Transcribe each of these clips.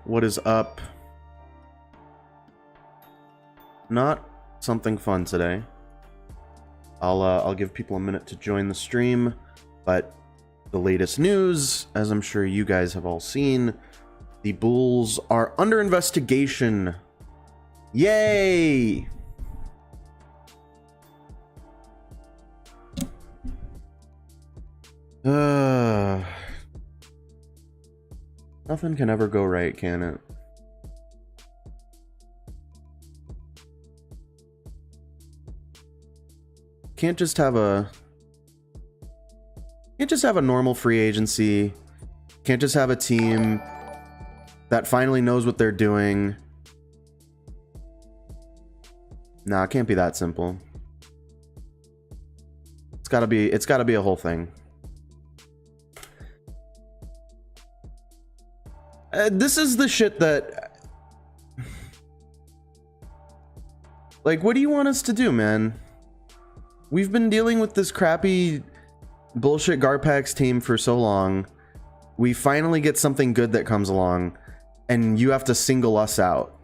What is up? Not something fun today. I'll give people a minute to join the stream, but the latest news, as I'm sure you guys have all seen, the Bulls are under investigation. Yay! Nothing can ever go right, can it? Can't just have a normal free agency. Can't just have a team that finally knows what they're doing. Nah, it can't be that simple. It's gotta be a whole thing. This is the shit that, like, what do you want us to do, man? We've been dealing with this crappy bullshit Garpax team for so long. We finally get something good that comes along, and you have to single us out.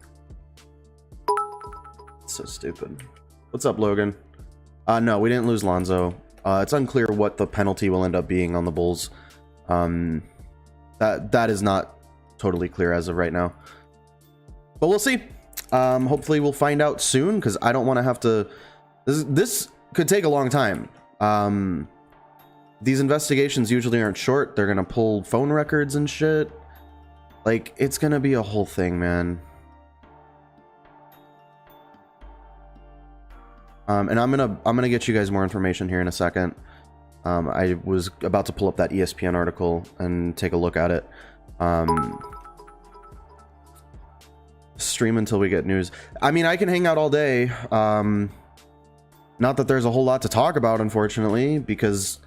It's so stupid. What's up, Logan? No, we didn't lose Lonzo. It's unclear what the penalty will end up being on the Bulls. That is not totally clear as of right now, but we'll see. Hopefully we'll find out soon, because I don't want to have to. This could take a long time. These investigations usually aren't short. They're gonna pull phone records and shit. Like, it's gonna be a whole thing, man. And I'm gonna get you guys more information here in a second. I was about to pull up that ESPN article and take a look at it. Stream until we get news. I mean, I can hang out all day. Not that there's a whole lot to talk about, unfortunately, because,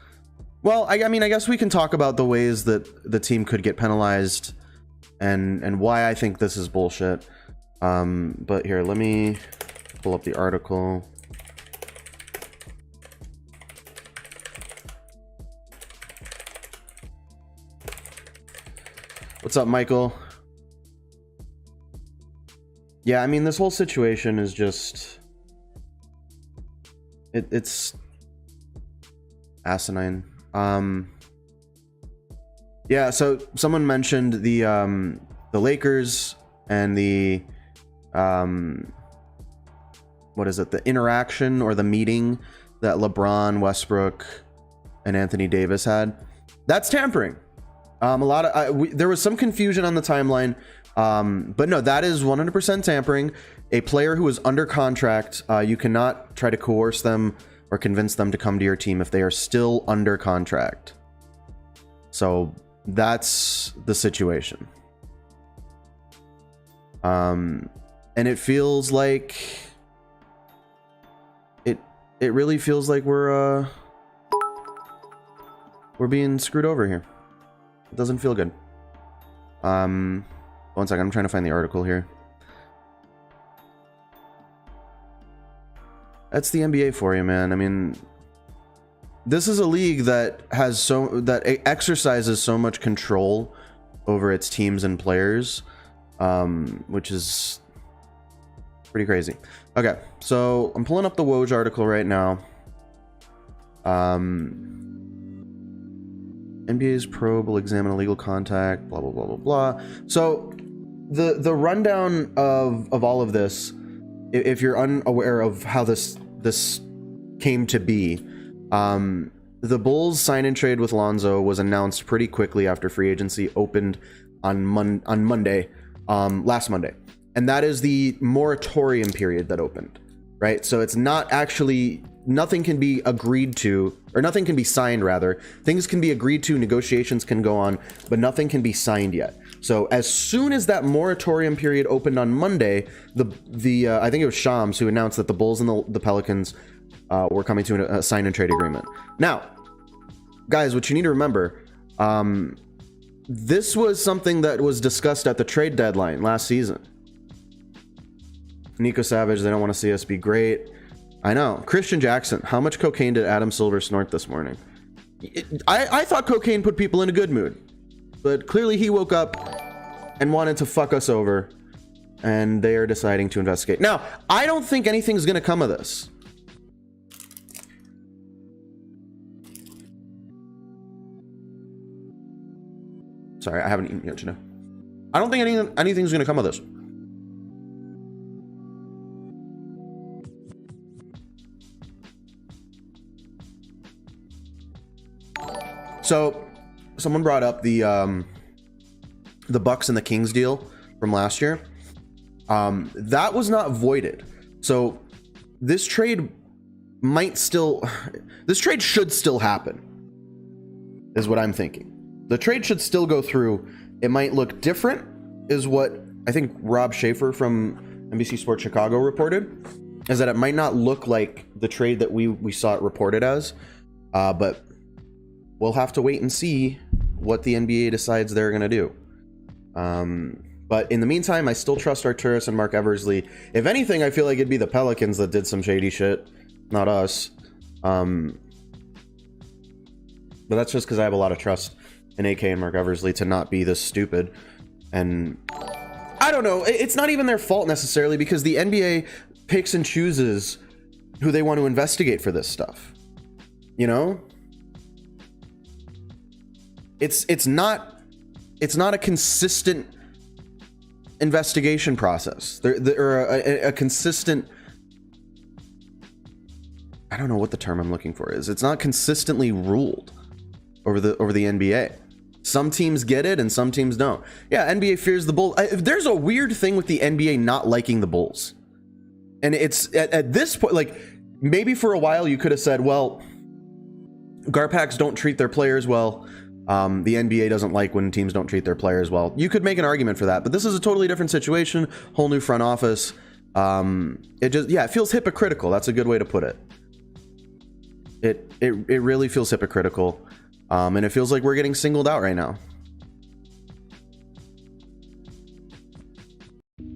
well, I mean, I guess we can talk about the ways that the team could get penalized and why I think this is bullshit. But here, let me pull up the article. What's up, Michael? Yeah, I mean, this whole situation is just... It's asinine. Yeah, so someone mentioned the Lakers and the... what is it? The interaction or the meeting that LeBron, Westbrook, and Anthony Davis had. That's tampering. A lot of there was some confusion on the timeline, but no, that is 100% tampering. A player who is under contract, you cannot try to coerce them or convince them to come to your team if they are still under contract. So that's the situation. And it feels like it really feels like we're being screwed over here. It doesn't feel good. One second, I'm trying to find the article here. That's the NBA for you, man. I mean, this is a league that exercises so much control over its teams and players, which is pretty crazy. Okay, so I'm pulling up the Woj article right now. NBA's probe will examine illegal contact, blah, blah, blah, blah, blah. So the rundown of all of this, if you're unaware of how this came to be, the Bulls sign and trade with Lonzo was announced pretty quickly after free agency opened on Monday, last Monday. And that is the moratorium period that opened, right? So it's not actually... Nothing can be agreed to, or nothing can be signed, rather. Things can be agreed to, negotiations can go on, but nothing can be signed yet. So as soon as that moratorium period opened on Monday, I think it was Shams who announced that the Bulls and the Pelicans were coming to a sign and trade agreement. Now, guys, what you need to remember, this was something that was discussed at the trade deadline last season. Nico Savage, they don't want to see us be great. I know. Christian Jackson, how much cocaine did Adam Silver snort this morning? I thought cocaine put people in a good mood, but clearly he woke up and wanted to fuck us over, and they are deciding to investigate. Now, I don't think anything's gonna come of this. Sorry, I haven't eaten yet, you know. I don't think anything's gonna come of this. So, someone brought up the Bucks and the Kings deal from last year. That was not voided. So, this trade should still happen, is what I'm thinking. The trade should still go through. It might look different, is what I think Rob Schaefer from NBC Sports Chicago reported, is that it might not look like the trade that we saw it reported as, but we'll have to wait and see what the NBA decides they're going to do. But in the meantime, I still trust Arturas and Mark Eversley. If anything, I feel like it'd be the Pelicans that did some shady shit, not us. But that's just because I have a lot of trust in AK and Mark Eversley to not be this stupid. And I don't know, it's not even their fault necessarily, because the NBA picks and chooses who they want to investigate for this stuff. You know? It's not a consistent investigation process. Or a consistent, I don't know what the term I'm looking for is. It's not consistently ruled over the NBA. Some teams get it and some teams don't. Yeah, NBA fears the Bulls. There's a weird thing with the NBA not liking the Bulls. And it's at this point, like, maybe for a while you could have said, well, Garpax don't treat their players well. The NBA doesn't like when teams don't treat their players well. You could make an argument for that, but this is a totally different situation. Whole new front office. It feels hypocritical. That's a good way to put it. It really feels hypocritical. And it feels like we're getting singled out right now.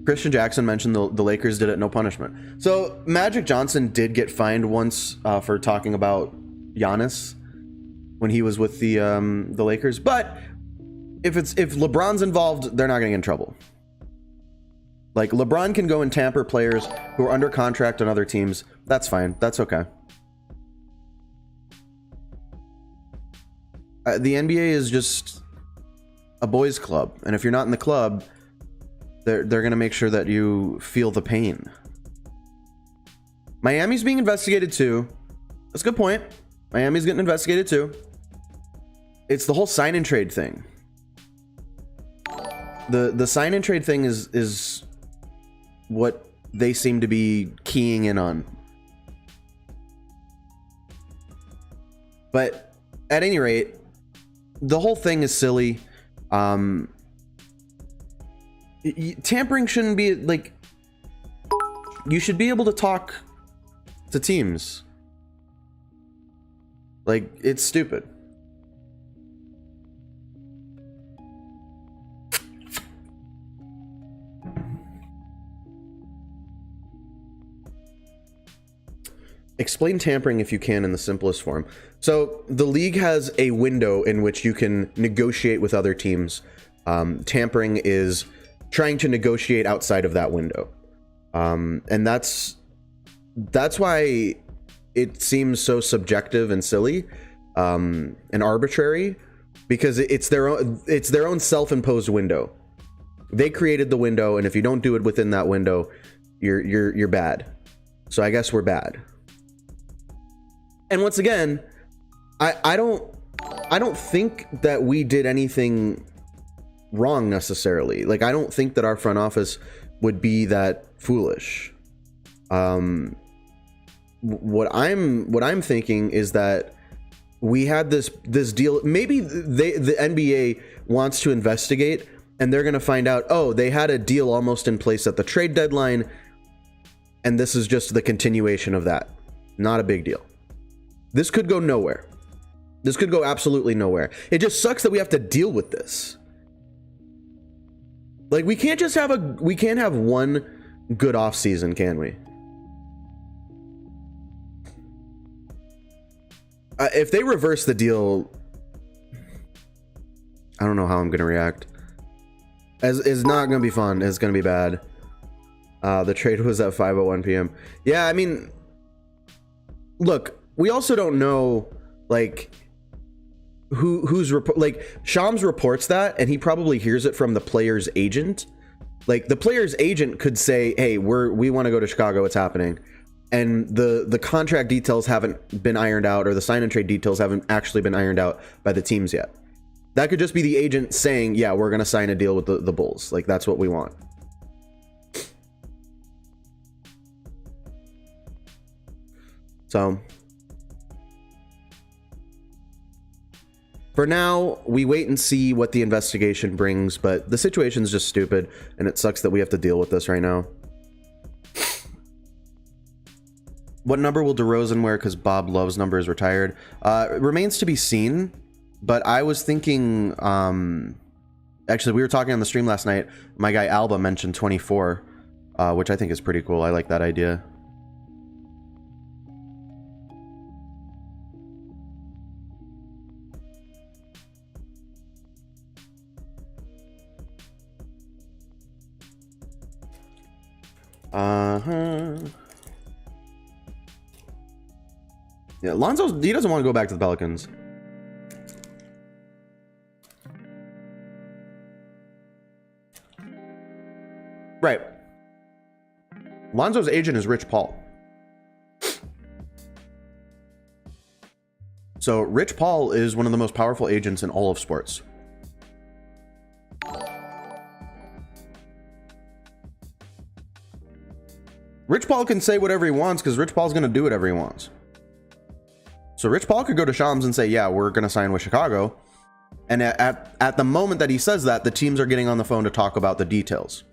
Christian Jackson mentioned the Lakers did it, no punishment. So Magic Johnson did get fined once for talking about Giannis when he was with the Lakers. But if LeBron's involved, they're not going to get in trouble. Like, LeBron can go and tamper players who are under contract on other teams. That's fine. That's okay. The NBA is just a boys' club, and if you're not in the club, they're gonna make sure that you feel the pain. Miami's being investigated too. That's a good point. Miami's getting investigated too. It's the whole sign and trade thing. The sign and trade thing is what they seem to be keying in on. But at any rate, the whole thing is silly. Tampering shouldn't be, like, you should be able to talk to teams. Like, it's stupid. Explain tampering if you can in the simplest form. So the league has a window in which you can negotiate with other teams. Tampering is trying to negotiate outside of that window. And that's why it seems so subjective and silly, and arbitrary, because it's their own self-imposed window. They created the window, and if you don't do it within that window, you're bad. So I guess we're bad. And once again, I don't think that we did anything wrong necessarily. Like, I don't think that our front office would be that foolish. What I'm thinking is that we had this deal. Maybe the NBA wants to investigate, and they're going to find out, oh, they had a deal almost in place at the trade deadline, and this is just the continuation of that. Not a big deal. This could go nowhere. This could go absolutely nowhere. It just sucks that we have to deal with this. Like, we can't have one good off season, can we? If they reverse the deal, I don't know how I'm going to react. As is not gonna be fun. It's gonna be bad. The trade was at 5:01 p.m. Yeah, I mean, look, we also don't know like who's like Shams reports that, and he probably hears it from the player's agent. Like the player's agent could say, "Hey, we want to go to Chicago. What's happening?" And the contract details haven't been ironed out, or the sign and trade details haven't actually been ironed out by the teams yet. That could just be the agent saying, "Yeah, we're gonna sign a deal with the Bulls. Like that's what we want." So for now, we wait and see what the investigation brings, but the situation is just stupid, and it sucks that we have to deal with this right now. What number will DeRozan wear? Because Bob Love's number is retired. It remains to be seen, but I was thinking, actually, we were talking on the stream last night. My guy Alba mentioned 24, which I think is pretty cool. I like that idea. Yeah, Lonzo, he doesn't want to go back to the Pelicans. Right. Lonzo's agent is Rich Paul. So Rich Paul is one of the most powerful agents in all of sports. Rich Paul can say whatever he wants because Rich Paul's going to do whatever he wants. So Rich Paul could go to Shams and say, yeah, we're going to sign with Chicago. And at the moment that he says that, the teams are getting on the phone to talk about the details.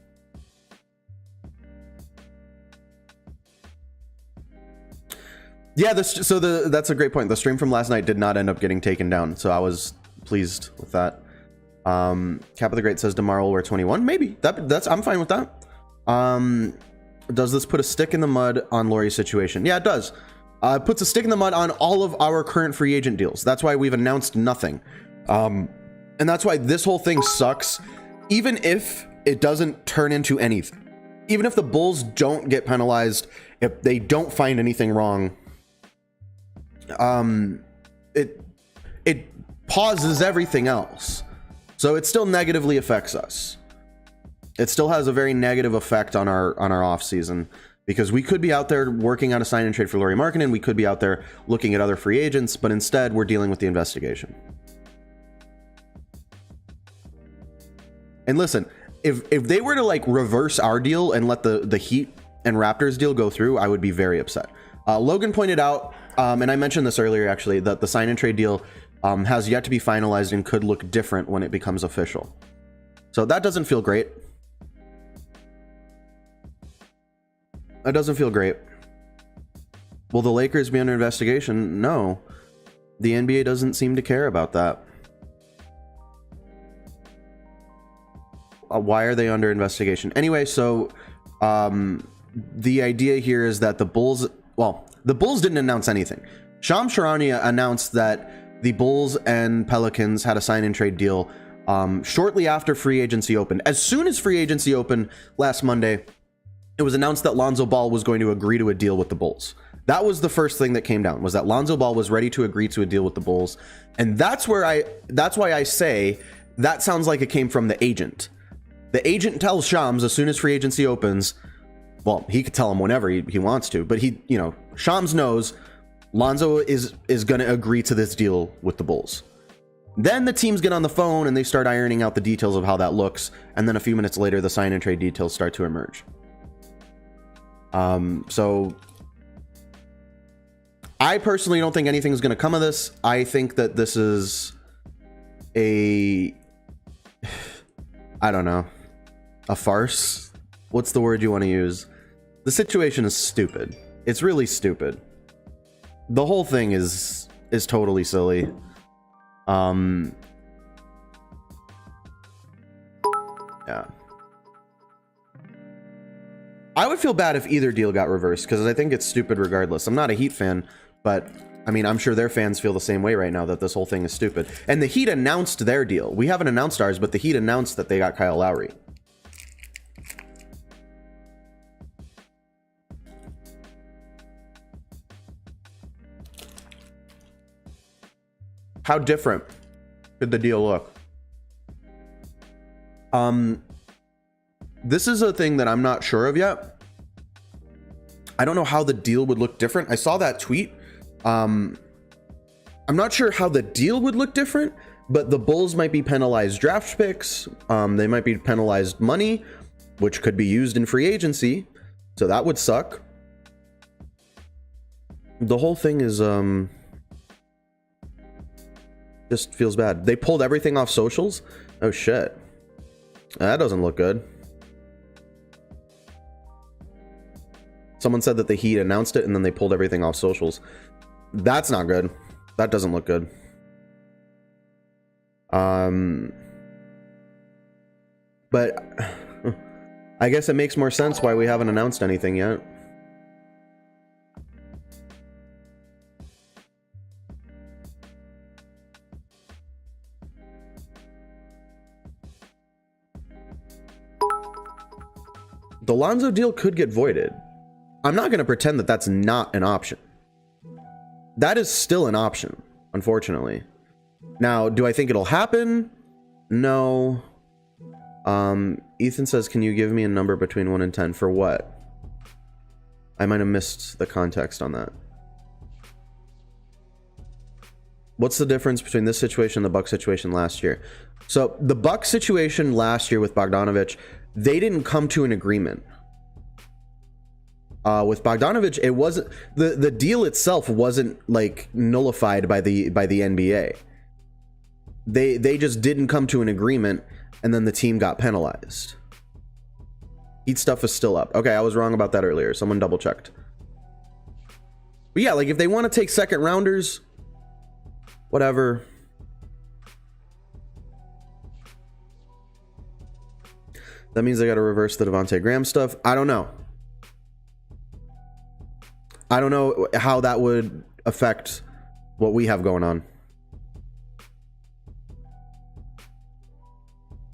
Yeah, that's a great point. The stream from last night did not end up getting taken down, so I was pleased with that. Cap of the Great says tomorrow will wear 21. Maybe. I'm fine with that. Does this put a stick in the mud on Lauri's situation? Yeah, it does. It puts a stick in the mud on all of our current free agent deals. That's why we've announced nothing. And that's why this whole thing sucks. Even if it doesn't turn into anything. Even if the Bulls don't get penalized, if they don't find anything wrong, it pauses everything else. So it still negatively affects us. It still has a very negative effect on our off season, because we could be out there working on a sign and trade for Lauri Markkanen. We could be out there looking at other free agents, but instead we're dealing with the investigation. And listen, if they were to like reverse our deal and let the Heat and Raptors deal go through, I would be very upset. Logan pointed out, and I mentioned this earlier actually, that the sign and trade deal has yet to be finalized and could look different when it becomes official. So that doesn't feel great. That doesn't feel great. Will the Lakers be under investigation? No. The NBA doesn't seem to care about that. Why are they under investigation? Anyway, so the idea here is that the Bulls didn't announce anything. Shams Charania announced that the Bulls and Pelicans had a sign and trade deal shortly after free agency opened. As soon as free agency opened last Monday, it was announced that Lonzo Ball was going to agree to a deal with the Bulls. That was the first thing that came down, was that Lonzo Ball was ready to agree to a deal with the Bulls. And that's why I say that sounds like it came from the agent. The agent tells Shams as soon as free agency opens, well, he could tell him whenever he wants to, but Shams knows Lonzo is going to agree to this deal with the Bulls. Then the teams get on the phone and they start ironing out the details of how that looks. And then a few minutes later, the sign and trade details start to emerge. So I personally don't think anything's going to come of this. I think that this is I don't know, a farce. What's the word you want to use? The situation is stupid. It's really stupid. The whole thing is totally silly. Yeah. I would feel bad if either deal got reversed, because I think it's stupid regardless. I'm not a Heat fan, but I mean, I'm sure their fans feel the same way right now, that this whole thing is stupid. And the Heat announced their deal. We haven't announced ours, but the Heat announced that they got Kyle Lowry. How different could the deal look? This is a thing that I'm not sure of yet. I don't know how the deal would look different. I saw that tweet. I'm not sure how the deal would look different, but the Bulls might be penalized draft picks. They might be penalized money, which could be used in free agency. So that would suck. The whole thing is, just feels bad. They pulled everything off socials. Oh shit. That doesn't look good. Someone said that the Heat announced it and then they pulled everything off socials. That's not good. That doesn't look good. But I guess it makes more sense why we haven't announced anything yet. The Lonzo deal could get voided. I'm not going to pretend that that's not an option. That is still an option, unfortunately. Now, do I think it'll happen? No. Ethan says, can you give me a number between 1 and 10 for what? I might have missed the context on that. What's the difference between this situation and the Bucks situation last year? So the Bucks situation last year with Bogdanovich, they didn't come to an agreement. With Bogdanovich, it wasn't the deal itself wasn't like nullified by the NBA. They just didn't come to an agreement, and then the team got penalized. Heat stuff is still up. Okay, I was wrong about that earlier. Someone double checked. But yeah, like if they want to take second rounders, whatever. That means they got to reverse the Devontae Graham stuff. I don't know. I don't know how that would affect what we have going on.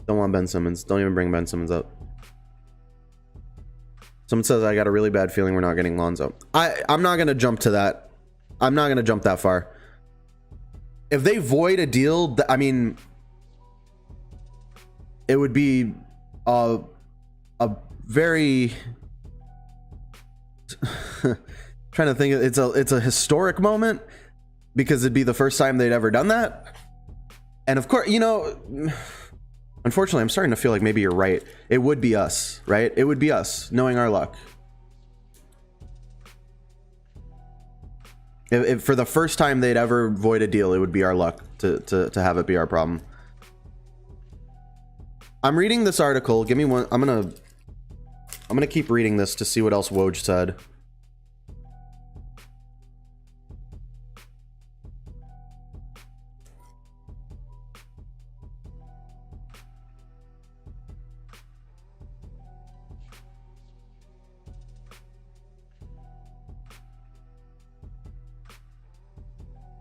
Don't want Ben Simmons. Don't even bring Ben Simmons up. Someone says, I got a really bad feeling we're not getting Lonzo. I'm not going to jump to that. I'm not going to jump that far. If they void a deal, I mean, it would be a very... trying to think, it's a historic moment because it'd be the first time they'd ever done that. And of course, you know, unfortunately, I'm starting to feel like maybe you're right. It would be us, right? It would be us, knowing our luck. If for the first time they'd ever void a deal, it would be our luck to have it be our problem. I'm reading this article. Give me one. I'm gonna keep reading this to see what else Woj said.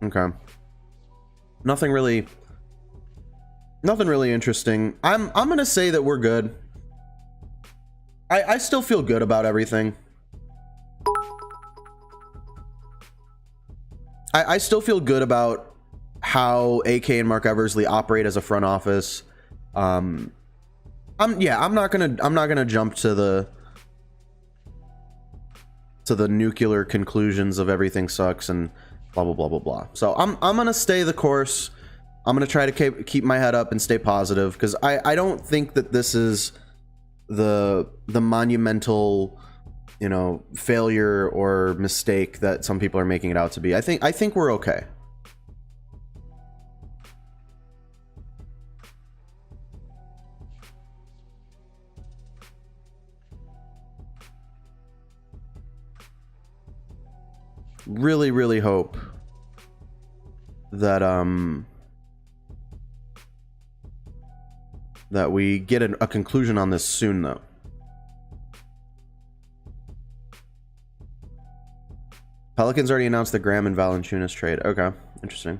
Okay. Nothing really interesting. I'm gonna say that we're good. I still feel good about everything. I still feel good about how AK and Mark Eversley operate as a front office. I'm not gonna jump to the nuclear conclusions of everything sucks and blah blah blah blah blah. So I'm gonna stay the course. I'm gonna try to keep my head up and stay positive because I don't think that this is the monumental, you know, failure or mistake that some people are making it out to be. I think we're okay. Really hope that that we get a conclusion on this soon, though. Pelicans already announced the Graham and Valanciunas trade. Okay, interesting.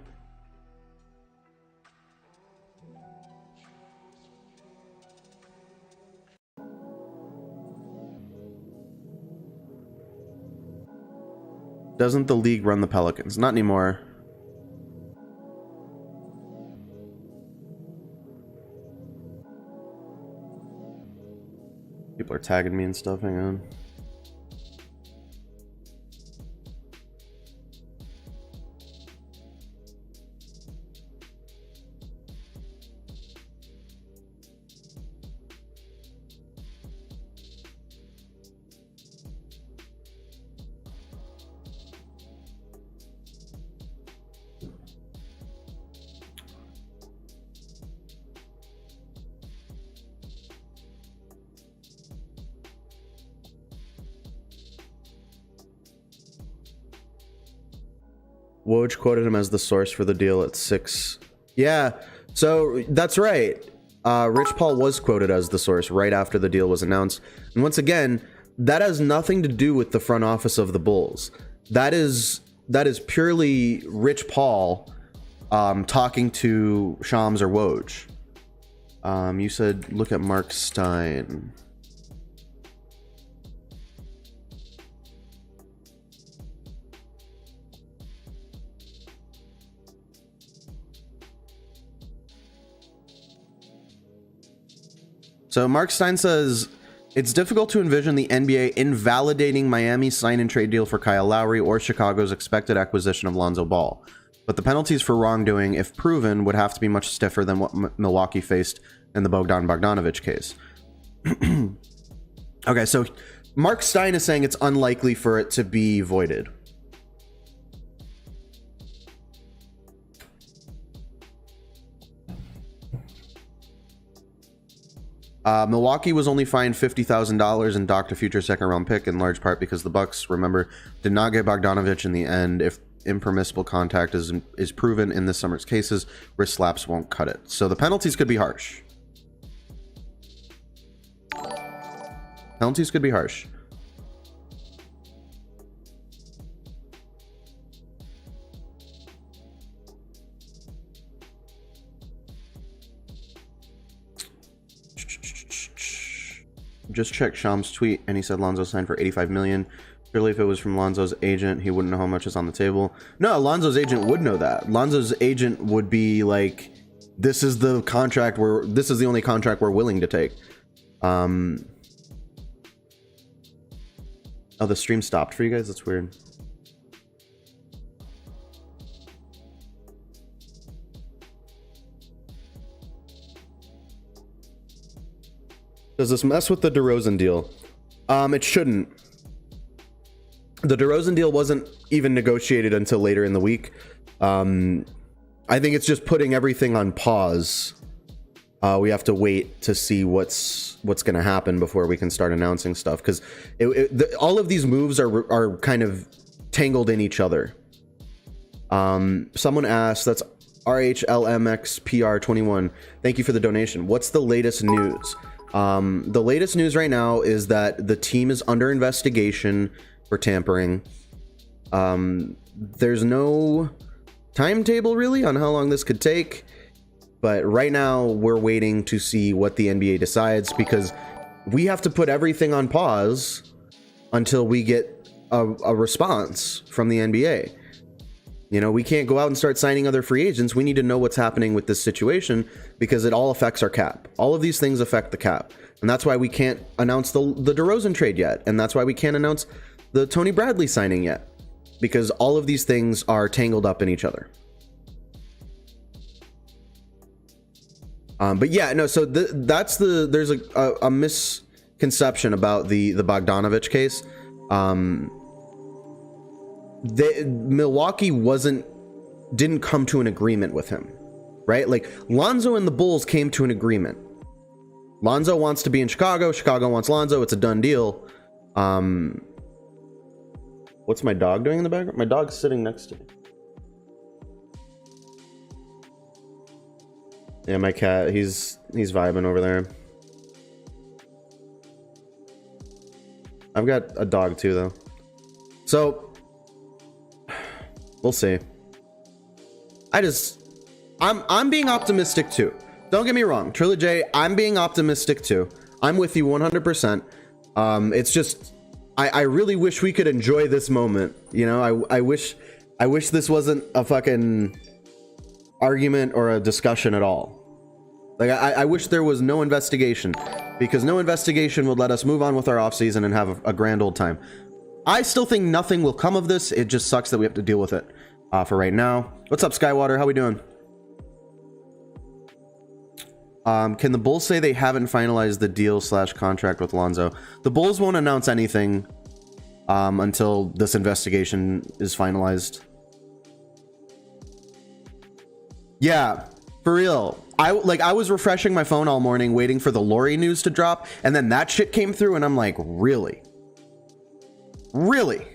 Doesn't the league run the Pelicans? Not anymore. People are tagging me and stuff. Hang on. Woj quoted him as the source for the deal at 6. Yeah, so that's right. Rich Paul was quoted as the source right after the deal was announced. And once again, that has nothing to do with the front office of the Bulls. That is purely Rich Paul talking to Shams or Woj. You said look at Mark Stein. So Mark Stein says, it's difficult to envision the NBA invalidating Miami's sign and trade deal for Kyle Lowry or Chicago's expected acquisition of Lonzo Ball. But the penalties for wrongdoing, if proven, would have to be much stiffer than what Milwaukee faced in the Bogdan Bogdanovic case. Okay, so Mark Stein is saying it's unlikely for it to be voided. Milwaukee was only fined $50,000 and docked a future second-round pick in large part because the Bucks, remember, did not get Bogdanovic in the end. If impermissible contact is proven in this summer's cases, wrist slaps won't cut it. So the penalties could be harsh. Penalties could be harsh. Just checked Shams' tweet and he said Lonzo signed for $85 million. Surely if it was from Lonzo's agent, he wouldn't know how much is on the table. No, Lonzo's agent would know that. Lonzo's agent would be like, this is the contract this is the only contract we're willing to take. Oh, the stream stopped for you guys? That's weird. Does this mess with the DeRozan deal? It shouldn't. The DeRozan deal wasn't even negotiated until later in the week. I think it's just putting everything on pause. We have to wait to see what's going to happen before we can start announcing stuff, because all of these moves are kind of tangled in each other. Someone asked, that's RHLMXPR21. Thank you for the donation. What's the latest news? The latest news right now is that the team is under investigation for tampering. There's no timetable really on how long this could take, but right now we're waiting to see what the NBA decides, because we have to put everything on pause until we get a response from the NBA. You know, we can't go out and start signing other free agents. We need to know what's happening with this situation, because it all affects our cap. All of these things affect the cap. And that's why we can't announce the DeRozan trade yet. And that's why we can't announce the Tony Bradley signing yet, because all of these things are tangled up in each other. But yeah, no, so there's a misconception about the Bogdanovic case. Milwaukee didn't come to an agreement with him, right? Like Lonzo and the Bulls came to an agreement. Lonzo wants to be in Chicago. Chicago wants Lonzo. It's a done deal. What's my dog doing in the background? My dog's sitting next to me. Yeah, my cat, he's vibing over there. I've got a dog too, though. So We'll see. I'm being optimistic too. Don't get me wrong, Trilogy, I'm being optimistic too. I'm with you 100%. It's just, I really wish we could enjoy this moment. You know, I wish this wasn't a fucking argument or a discussion at all. Like, I wish there was no investigation, because no investigation would let us move on with our off season and have a grand old time. I still think nothing will come of this. It just sucks that we have to deal with it for right now. What's up, Skywater? How we doing? Can the Bulls say they haven't finalized the deal / contract with Lonzo? The Bulls won't announce anything until this investigation is finalized. Yeah, for real. I was refreshing my phone all morning waiting for the Lori news to drop, and then that shit came through and I'm like, really? Really?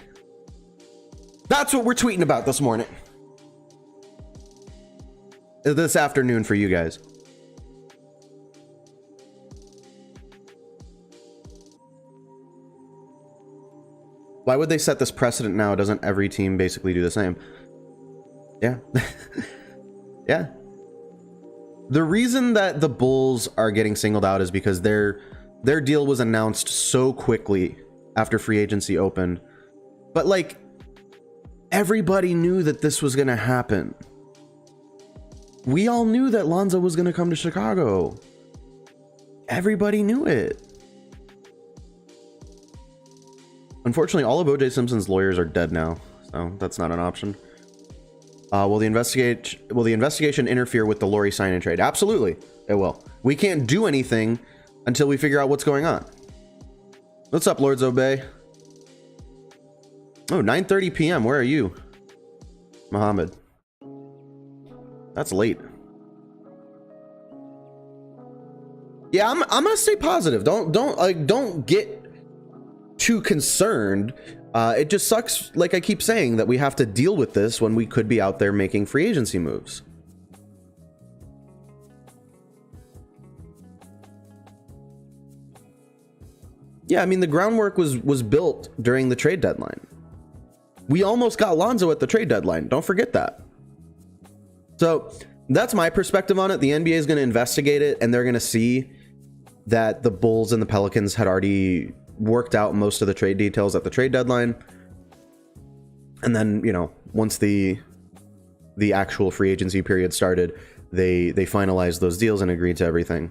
That's what we're tweeting about this morning. This afternoon for you guys. Why would they set this precedent now? Doesn't every team basically do the same? Yeah. Yeah. The reason that the Bulls are getting singled out is because their deal was announced so quickly after free agency opened. But like, everybody knew that this was going to happen. We all knew that Lonzo was going to come to Chicago. Everybody knew it. Unfortunately, all of OJ Simpson's lawyers are dead now, so that's not an option. Will the investigation interfere with the Lori sign and trade? Absolutely, it will. We can't do anything until we figure out what's going on. What's up, Lords Obey? Oh, 9:30 p.m. Where are you, Mohammed? That's late. Yeah, I'm gonna stay positive. Don't get too concerned. It just sucks, like I keep saying, that we have to deal with this when we could be out there making free agency moves. Yeah, I mean, the groundwork was built during the trade deadline. We almost got Lonzo at the trade deadline. Don't forget that. So that's my perspective on it. The NBA is going to investigate it, and they're going to see that the Bulls and the Pelicans had already worked out most of the trade details at the trade deadline. And then, you know, once the actual free agency period started, they finalized those deals and agreed to everything.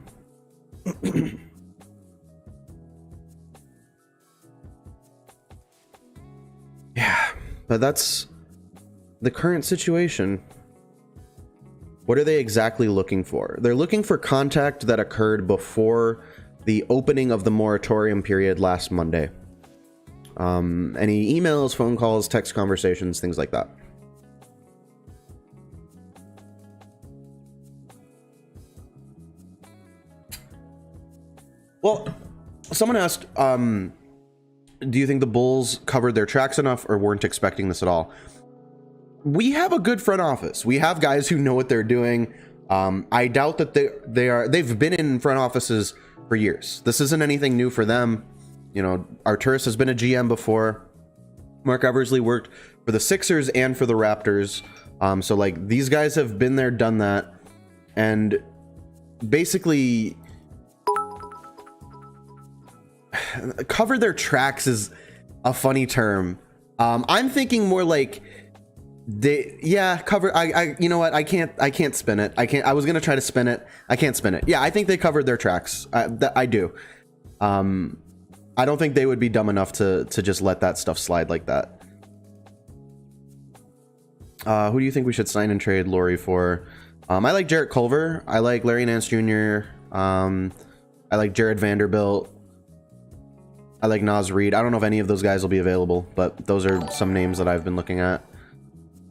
Yeah, but that's the current situation. What are they exactly looking for? They're looking for contact that occurred before the opening of the moratorium period last Monday. Any emails, phone calls, text conversations, things like that. Well, someone asked, do you think the Bulls covered their tracks enough or weren't expecting this at all? We have a good front office. We have guys who know what they're doing. I doubt that they've been in front offices for years. This isn't anything new for them. You know, Arturis has been a GM before. Mark Eversley worked for the Sixers and for the Raptors. So like, these guys have been there, done that. And basically, cover their tracks is a funny term. I'm thinking more like cover. You know what? I can't spin it. I was gonna try to spin it. I can't spin it. Yeah, I think they covered their tracks. I do. I don't think they would be dumb enough to just let that stuff slide like that. Who do you think we should sign and trade Lori for? I like Jarrett Culver. I like Larry Nance Jr. I like Jared Vanderbilt. I like Naz Reid. I don't know if any of those guys will be available, but those are some names that I've been looking at.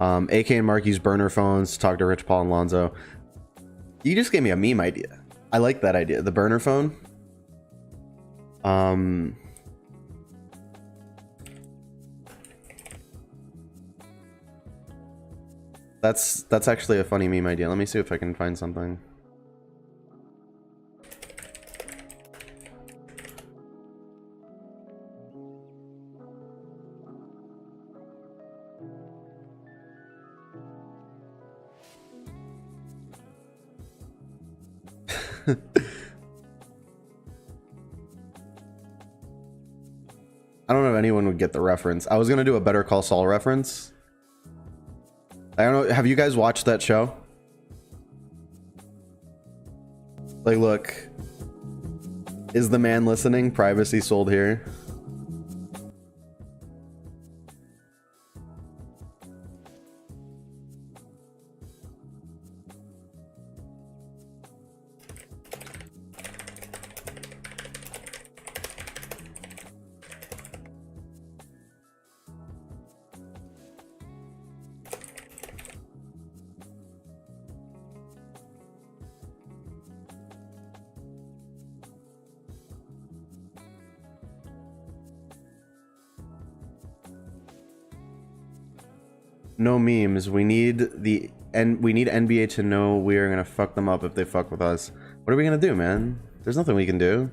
AK and Mark use burner phones to talk to Rich Paul and Lonzo. You just gave me a meme idea. I like that idea. The burner phone. That's actually a funny meme idea. Let me see if I can find something. I don't know if anyone would get the reference. I was gonna do a Better Call Saul reference. I don't know. Have you guys watched that show? Like, look. Is the man listening? Privacy sold here. No memes. We need NBA to know we are gonna fuck them up if they fuck with us. What are we gonna do, man? There's nothing we can do.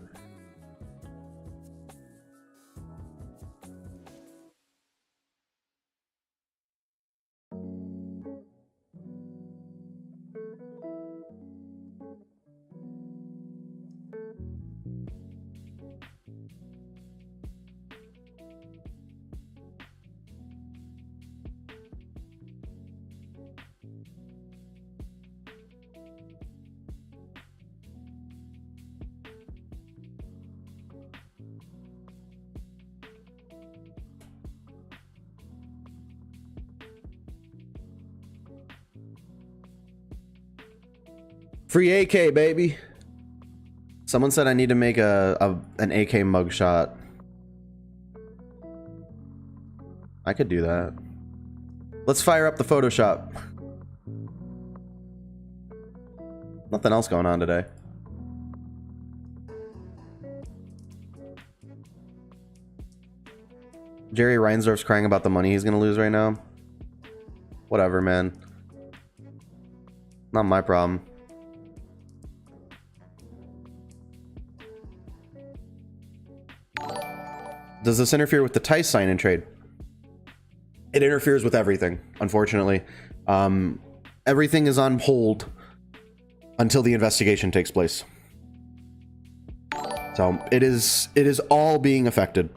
Free AK, baby. Someone said I need to make an AK mugshot. I could do that. Let's fire up the Photoshop. Nothing else going on today. Jerry Reinsdorf's crying about the money he's gonna lose right now. Whatever, man. Not my problem. Does this interfere with the Tice sign-in trade? It interferes with everything, unfortunately. Everything is on hold until the investigation takes place. So it is all being affected.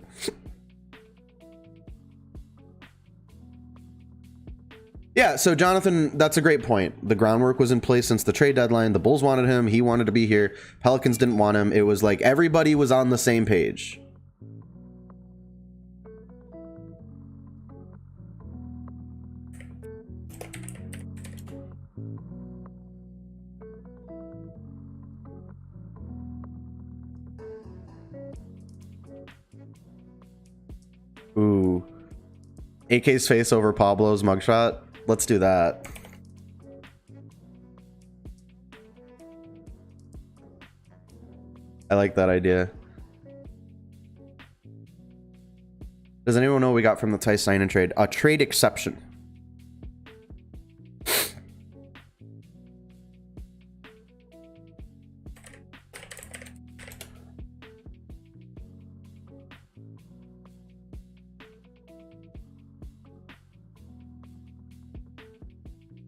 Yeah, so Jonathan, that's a great point. The groundwork was in place since the trade deadline. The Bulls wanted him. He wanted to be here. Pelicans didn't want him. It was like everybody was on the same page. Ooh. AK's face over Pablo's mugshot. Let's do that. I like that idea. Does anyone know what we got from the Tice sign-in trade? A trade exception.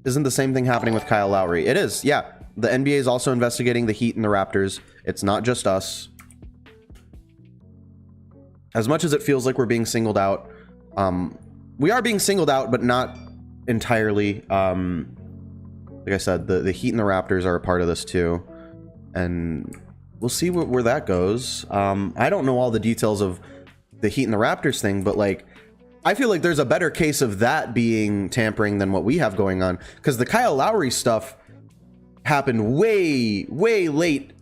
Isn't the same thing happening with Kyle Lowry? It is, yeah. The NBA is also investigating the Heat and the Raptors. It's not just us. As much as it feels like we're being singled out, we are being singled out, but not entirely. Like I said, the Heat and the Raptors are a part of this too. And we'll see where that goes. I don't know all the details of the Heat and the Raptors thing, but like, I feel like there's a better case of that being tampering than what we have going on, because the Kyle Lowry stuff happened way late,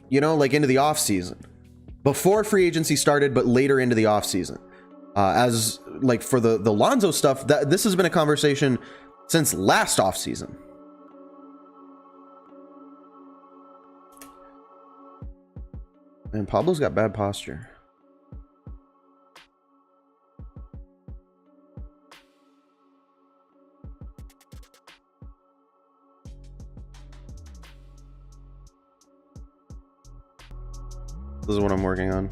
you know, like into the off season, before free agency started, but later into the off season. As like for the Lonzo stuff, this has been a conversation since last off season. And Pablo's got bad posture. This is what I'm working on.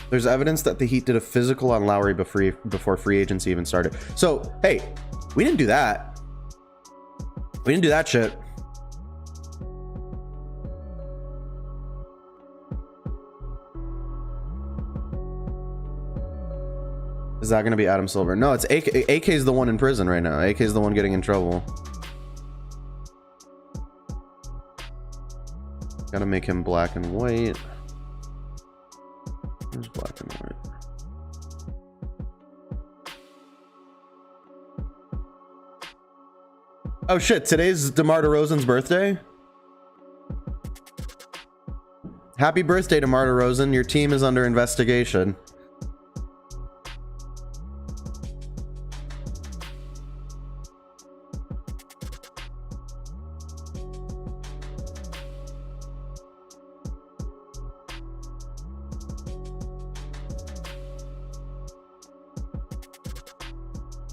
There's evidence that the Heat did a physical on Lowry before free agency even started. So, hey, we didn't do that. We didn't do that shit. Is that going to be Adam Silver? No, it's AK. AK is the one in prison right now. AK is the one getting in trouble. Gotta make him black and white. Where's black and white? Oh shit, today's DeMar DeRozan's birthday? Happy birthday, DeMar DeRozan. Your team is under investigation.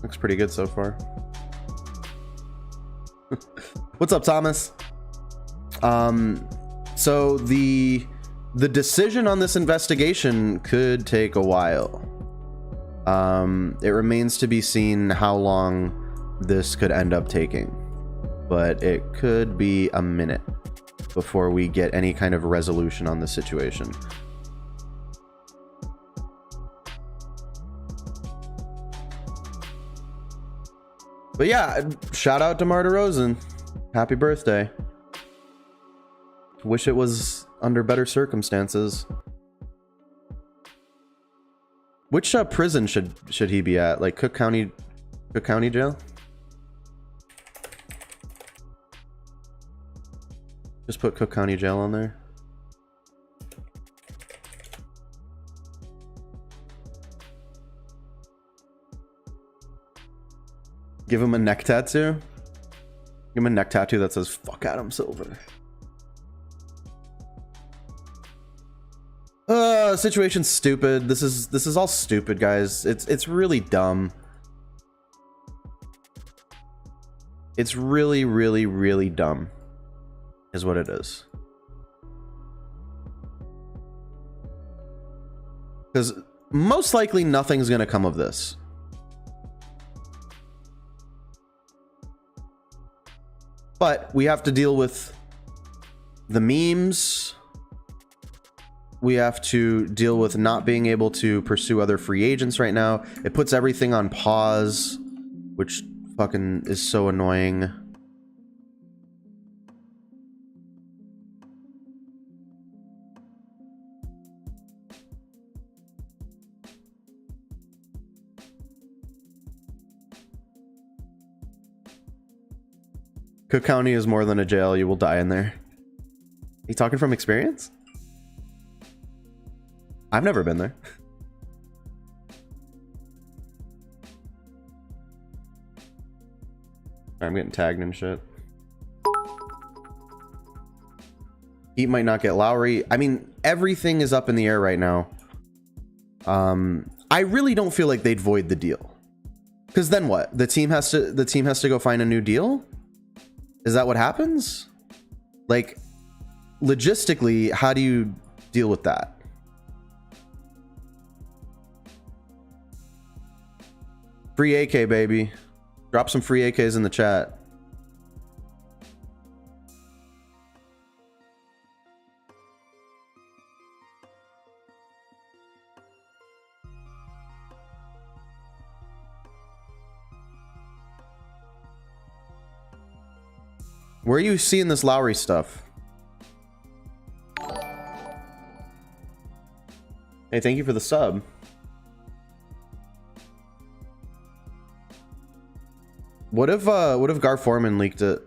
Looks pretty good so far. What's up, Thomas? So the decision on this investigation could take a while. It remains to be seen how long this could end up taking, but it could be a minute before we get any kind of resolution on the situation. But yeah, shout out to DeMar DeRozan. Happy birthday. Wish it was under better circumstances. Which prison should he be at? Like Cook County jail? Just put Cook County jail on there. Give him a neck tattoo. Give him a neck tattoo that says "Fuck Adam Silver." Situation's stupid. This is all stupid, guys. It's really dumb. It's really, really, really dumb, is what it is. Because most likely nothing's gonna come of this. But we have to deal with the memes. We have to deal with not being able to pursue other free agents right now. It puts everything on pause, which fucking is so annoying. Cook County is more than a jail. You will die in there. Are you talking from experience? I've never been there. I'm getting tagged and shit. Heat might not get Lowry. I mean, everything is up in the air right now. I really don't feel like they'd void the deal. Because then what? The team has to go find a new deal? Is that what happens? Like, logistically, how do you deal with that? Free AK, baby. Drop some free AKs in the chat. Where are you seeing this Lowry stuff? Hey, thank you for the sub. What if Gar Foreman leaked it?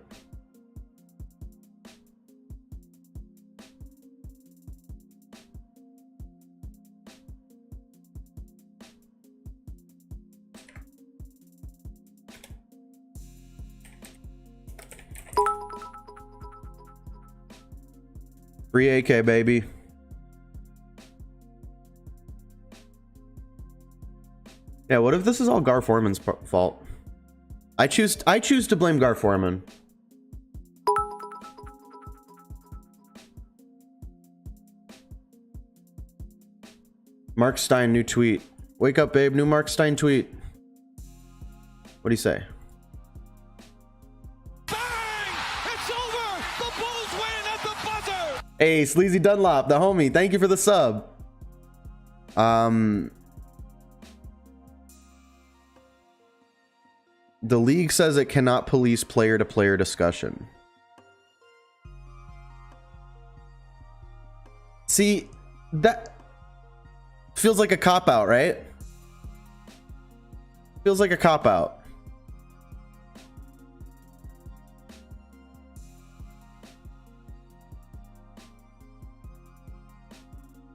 Free AK, baby. Yeah, what if this is all Gar Foreman's fault? I choose to blame Gar Foreman. Mark Stein, new tweet. Wake up, babe. New Mark Stein tweet. What do you say? Bang! It's over! The Bulls win at the buzzer! Hey, Sleazy Dunlop, the homie. Thank you for the sub. The league says it cannot police player-to-player discussion. See, that feels like a cop-out, right? Feels like a cop-out.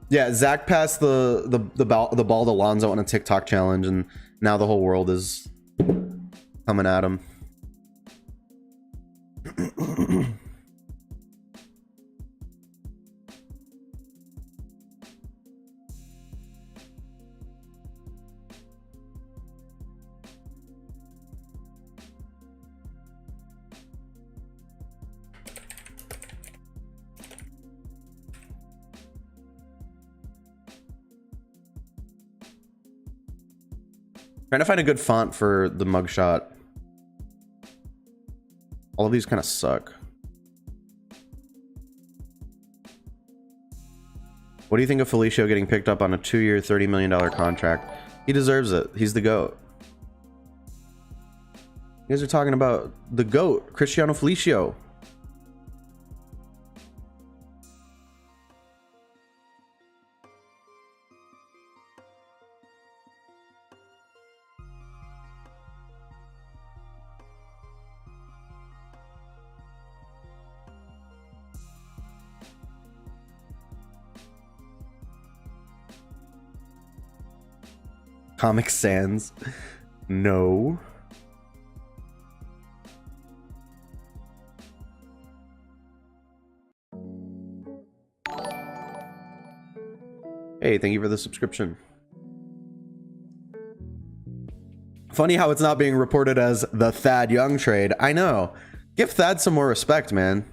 Yeah, Zach passed the ball to Lonzo on a TikTok challenge, and now the whole world is coming at him. Trying to find a good font for the mugshot. All of these kind of suck. What do you think of Felicio getting picked up on a 2-year, $30 million contract? He deserves it. He's the GOAT. You guys are talking about the GOAT, Cristiano Felicio. Comic Sans. No. Hey, thank you for the subscription. Funny how it's not being reported as the Thad Young trade. I know. Give Thad some more respect, man.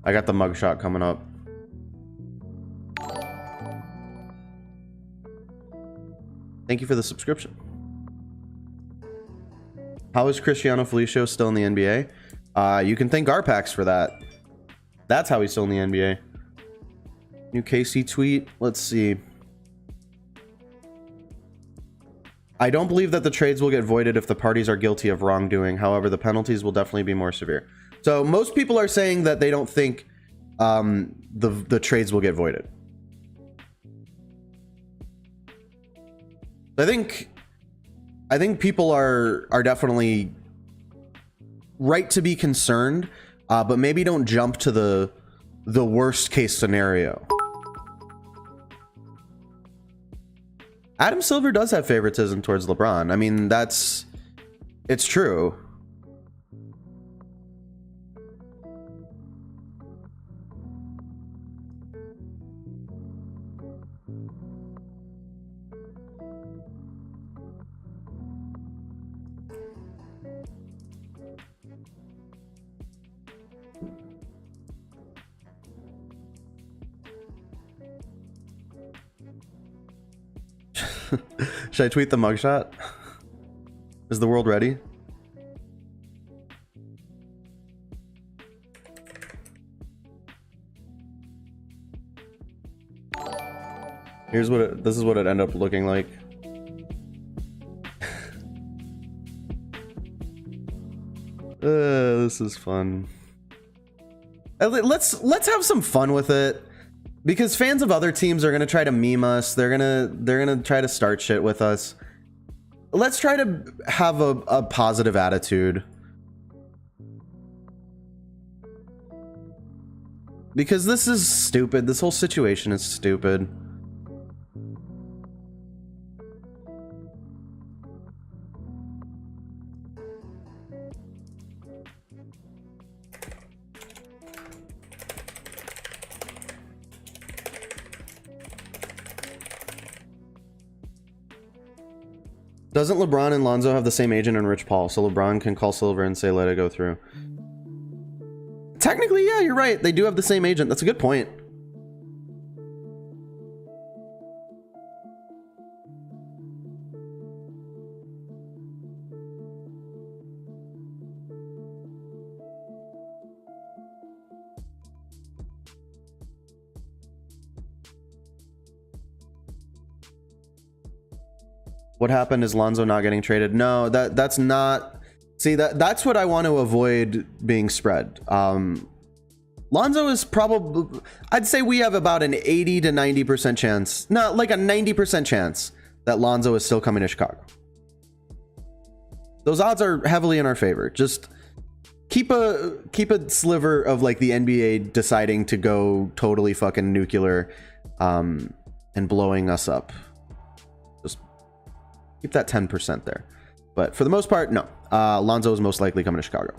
I got the mugshot coming up. Thank you for the subscription. How is Cristiano Felicio still in the NBA? You can thank Garpax for that. That's how he's still in the NBA. New KC tweet. Let's see. I don't believe that the trades will get voided if the parties are guilty of wrongdoing. However, the penalties will definitely be more severe. So most people are saying that they don't think the trades will get voided. I think people are definitely right to be concerned, but maybe don't jump to the worst case scenario. Adam Silver does have favoritism towards LeBron. I mean, it's true. Should I tweet the mugshot? Is the world ready? Here's what this is what it ended up looking like. This is fun. Let's have some fun with it. Because fans of other teams are gonna try to meme us. They're gonna try to start shit with us. Let's try to have a positive attitude. Because this is stupid. This whole situation is stupid. Doesn't LeBron and Lonzo have the same agent and Rich Paul? So LeBron can call Silver and say, let it go through. Technically, yeah, you're right. They do have the same agent. That's a good point. What happened is Lonzo not getting traded. No, that's not. See, that's what I want to avoid being spread. Lonzo is probably, I'd say we have about an 80 to 90% chance, not like a 90% chance that Lonzo is still coming to Chicago. Those odds are heavily in our favor. Just keep a sliver of like the NBA deciding to go totally fucking nuclear and blowing us up. Keep that 10% there. But for the most part, no. Lonzo is most likely coming to Chicago.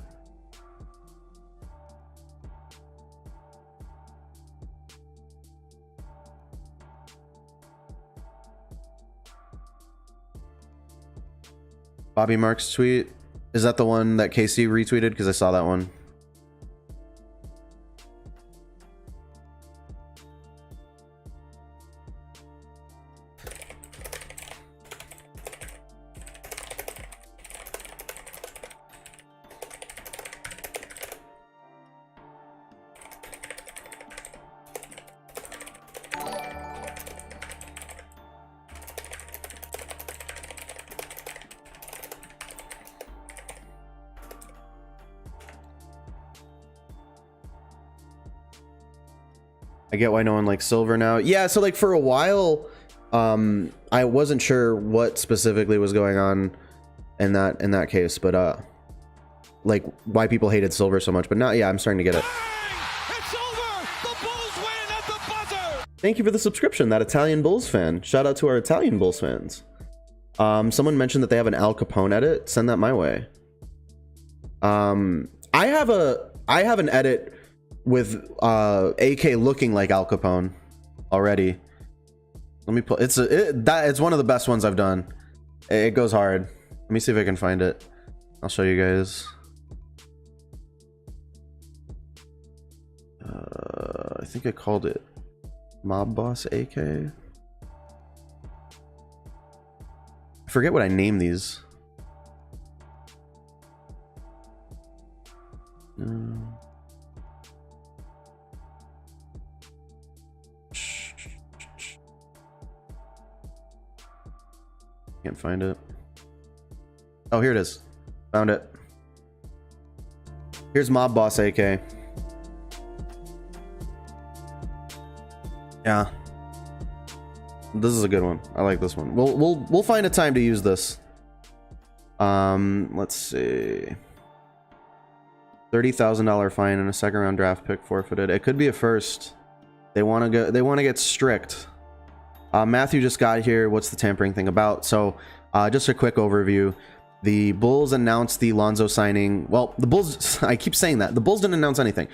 Bobby Marks tweet. Is that the one that KC retweeted? Because I saw that one. I get why no one likes Silver now. Yeah, so like for a while, I wasn't sure what specifically was going on in that case, but like why people hated Silver so much. But now, yeah, I'm starting to get it. It's over. The Bulls win at the buzzer. Thank you for the subscription, that Italian Bulls fan. Shout out to our Italian Bulls fans. Someone mentioned that they have an Al Capone edit. Send that my way. I have an edit with AK looking like Al Capone already. Let me put it's one of the best ones I've done. It goes hard. Let me see if I can find it. I'll show you guys. I think I called it Mob Boss AK. I forget what I named these. Can't find it. Oh, here it is. Found it. Here's Mob Boss AK. Yeah. This is a good one. I like this one. We'll find a time to use this. Let's see. $30,000 fine and a second round draft pick forfeited. It could be a first. They want to get strict. Matthew just got here. What's the tampering thing about? So just a quick overview. The Bulls announced the Lonzo signing. Well, the Bulls, I keep saying that. The Bulls didn't announce anything.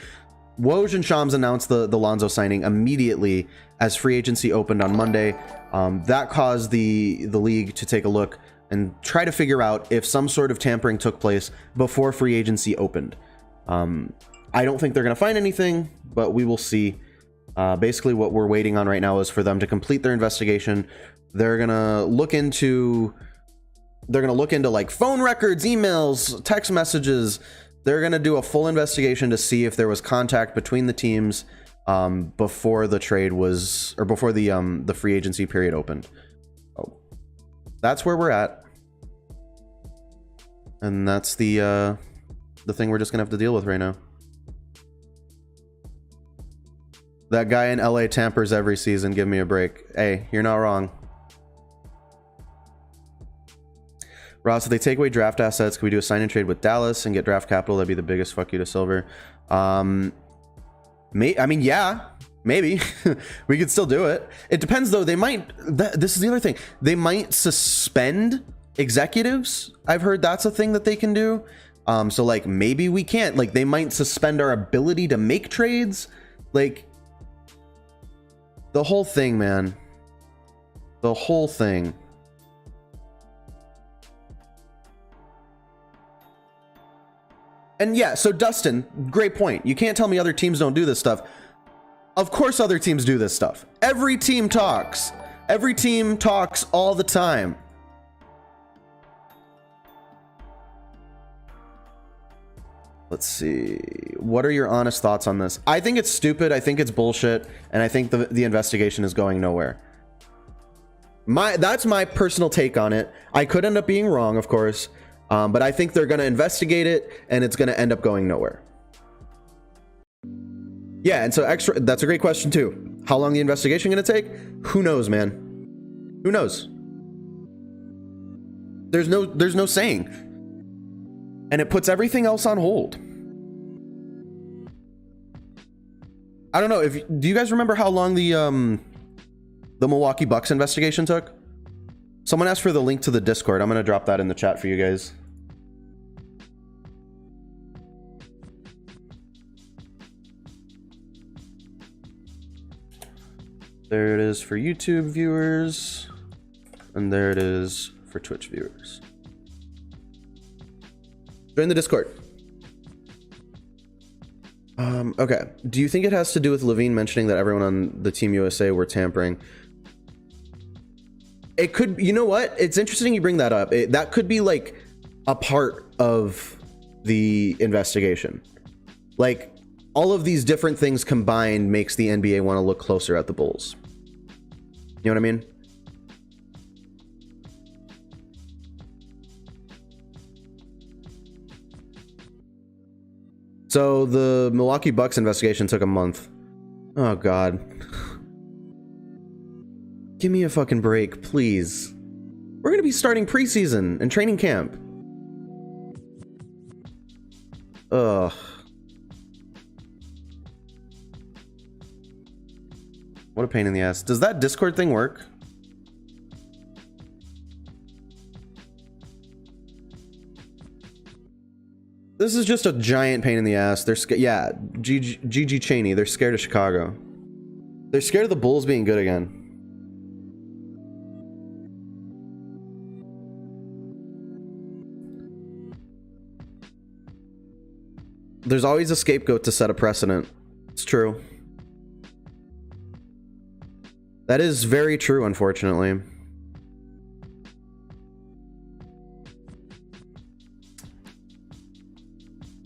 Woj and Shams announced the Lonzo signing immediately as free agency opened on Monday. That caused the league to take a look and try to figure out if some sort of tampering took place before free agency opened. I don't think they're going to find anything, but we will see. Basically what we're waiting on right now is for them to complete their investigation. They're gonna look into like phone records, emails, text messages. They're gonna do a full investigation to see if there was contact between the teams before the trade was, or before the free agency period opened. Oh, that's where we're at, and that's the thing we're just gonna have to deal with right now. That guy in LA tampers every season. Give me a break. Hey, you're not wrong. Ross, if they take away draft assets, can we do a sign and trade with Dallas and get draft capital? That'd be the biggest fuck you to Silver. I mean, yeah, maybe. We could still do it. It depends, though. They might. This is the other thing. They might suspend executives. I've heard that's a thing that they can do. So, like, maybe we can't. Like, they might suspend our ability to make trades. Like, the whole thing, man. The whole thing. And yeah, so Dustin, great point. You can't tell me other teams don't do this stuff. Of course other teams do this stuff. Every team talks. Every team talks all the time. Let's see. What are your honest thoughts on this? I think it's stupid. I think it's bullshit. And I think the investigation is going nowhere. That's my personal take on it. I could end up being wrong, of course. But I think they're going to investigate it and it's going to end up going nowhere. Yeah, and so that's a great question too. How long the investigation going to take? Who knows, man? Who knows? There's no saying. And it puts everything else on hold. I don't know do you guys remember how long the Milwaukee Bucks investigation took? Someone asked for the link to the Discord. I'm going to drop that in the chat for you guys. There it is for YouTube viewers. And there it is for Twitch viewers. Join the Discord. Okay. Do you think it has to do with Levine mentioning that everyone on the Team USA were tampering? It could. You know what? It's interesting you bring that up. That could be like a part of the investigation. Like all of these different things combined makes the NBA want to look closer at the Bulls. You know what I mean? So the Milwaukee Bucks investigation took a month. Oh God. Give me a fucking break, please. We're gonna be starting preseason and training camp. Ugh. What a pain in the ass. Does that Discord thing work? This is just a giant pain in the ass. They're scared. Yeah, GG Cheney. They're scared of Chicago. They're scared of the Bulls being good again. There's always a scapegoat to set a precedent. It's true. That is very true, unfortunately.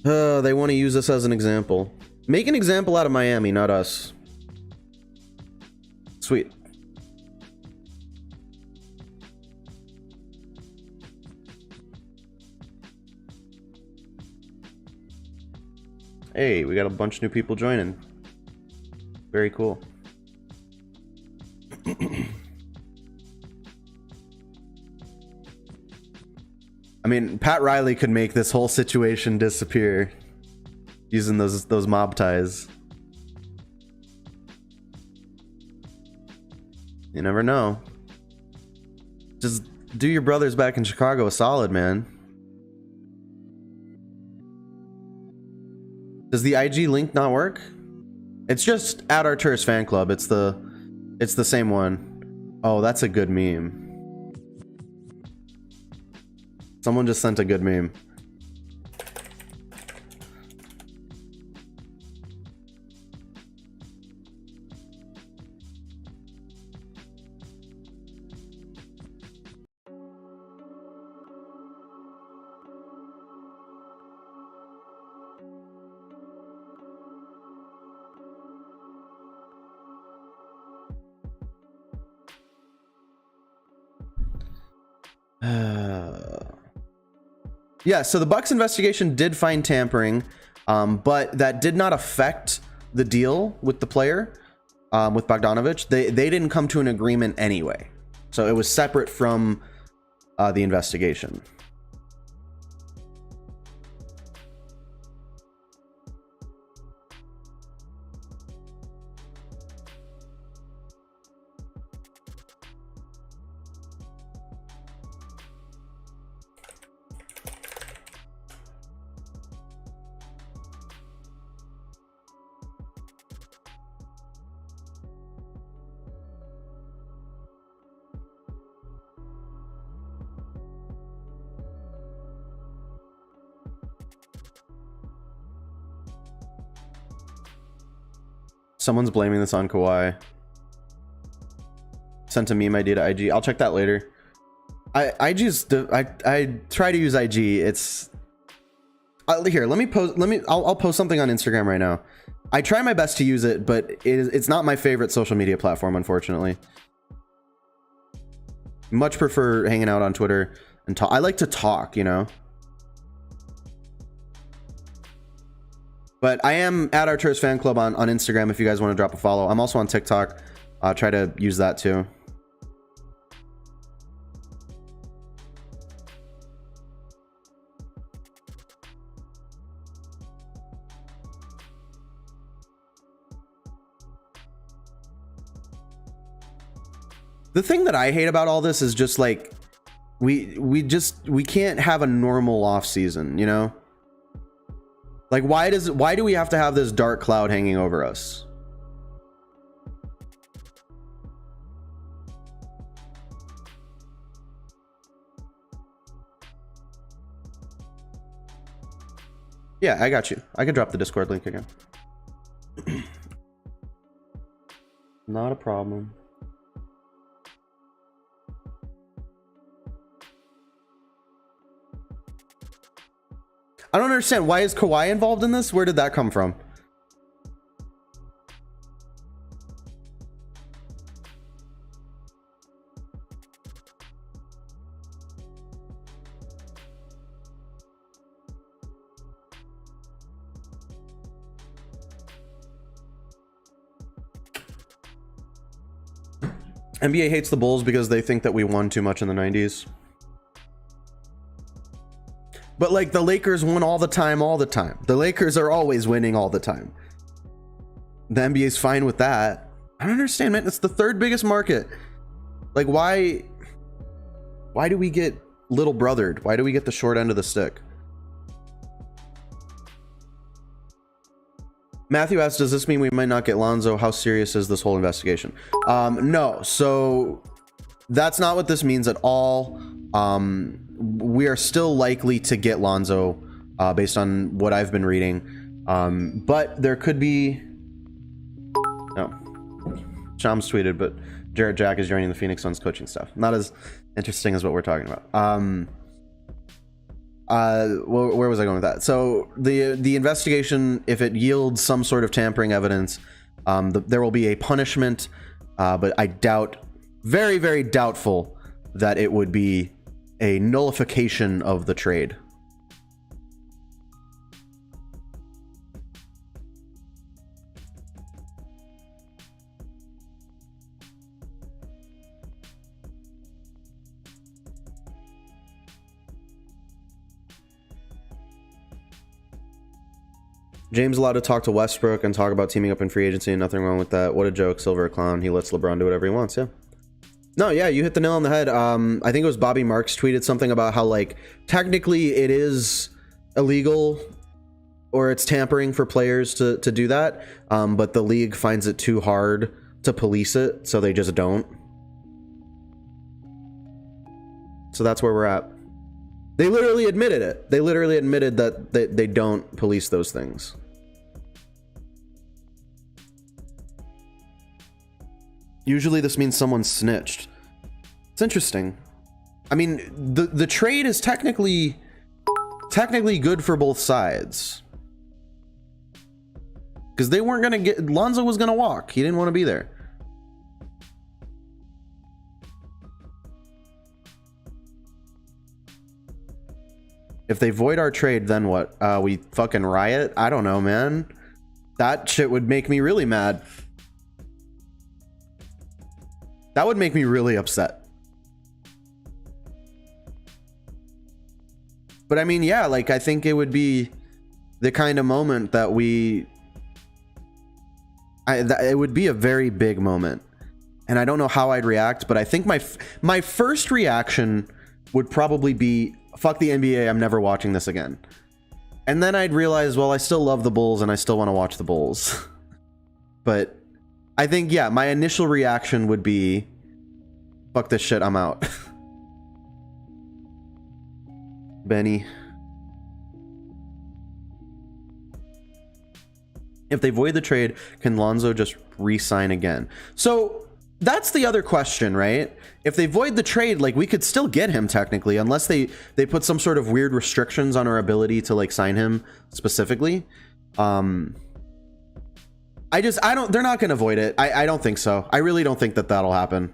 They want to use us as an example. Make an example out of Miami, not us. Sweet. Hey, we got a bunch of new people joining. Very cool. I mean, Pat Riley could make this whole situation disappear using those mob ties. You never know. Just do your brothers back in Chicago a solid, man. Does the IG link not work? It's just at Arturus fan club. It's the same one. Oh, that's a good meme. Someone just sent a good meme. Yeah, so the Bucks investigation did find tampering, but that did not affect the deal with the player, with Bogdanovich. They didn't come to an agreement anyway, so it was separate from the investigation. Someone's blaming this on Kawhi. Sent a meme idea to IG. I'll check that later. I try to use IG. It's here. Let me post. I'll post something on Instagram right now. I try my best to use it, but it's not my favorite social media platform, unfortunately. Much prefer hanging out on Twitter and talk. I like to talk, you know. But I am at Arturo's Fan Club on Instagram if you guys want to drop a follow. I'm also on TikTok. Try to use that too. The thing that I hate about all this is just like we can't have a normal off season, you know? Like why do we have to have this dark cloud hanging over us? Yeah, I got you. I can drop the Discord link again. Not a problem. I don't understand. Why is Kawhi involved in this? Where did that come from? NBA hates the Bulls because they think that we won too much in the 90s. But like the Lakers won all the time. The Lakers are always winning all the time. The NBA's fine with that. I don't understand, man. It's the third biggest market. Like why do we get little brothered? Why do we get the short end of the stick? Matthew asks, does this mean we might not get Lonzo? How serious is this whole investigation? No, so that's not what this means at all. We are still likely to get Lonzo based on what I've been reading. But there could be... No. Shams tweeted, but Jarrett Jack is joining the Phoenix Suns coaching staff. Not as interesting as what we're talking about. Where was I going with that? So the investigation, if it yields some sort of tampering evidence, there will be a punishment, but I doubt, very, very doubtful that it would be a nullification of the trade. James allowed to talk to Westbrook and talk about teaming up in free agency, and nothing wrong with that. What a joke. Silver a clown. He lets LeBron do whatever he wants. Yeah. No, yeah, you hit the nail on the head. I think it was Bobby Marks tweeted something about how, like, technically it is illegal or it's tampering for players to do that, but the league finds it too hard to police it, so they just don't. So that's where we're at. They literally admitted it. They literally admitted that they don't police those things. Usually this means someone snitched. It's interesting. I mean, the trade is technically good for both sides. Because they weren't going to get... Lonzo was going to walk. He didn't want to be there. If they void our trade, then what? We fucking riot? I don't know, man. That shit would make me really mad. That would make me really upset. But I mean, yeah, like, I think it would be the kind of moment that it would be a very big moment. And I don't know how I'd react, but I think my first reaction would probably be, fuck the NBA, I'm never watching this again. And then I'd realize, well, I still love the Bulls and I still want to watch the Bulls. But I think, yeah, my initial reaction would be, fuck this shit, I'm out. Benny. If they void the trade, can Lonzo just re-sign again? So that's the other question, right? If they void the trade, like, we could still get him technically, unless they put some sort of weird restrictions on our ability to like sign him specifically. They're not going to void it. I don't think so. I really don't think that that'll happen.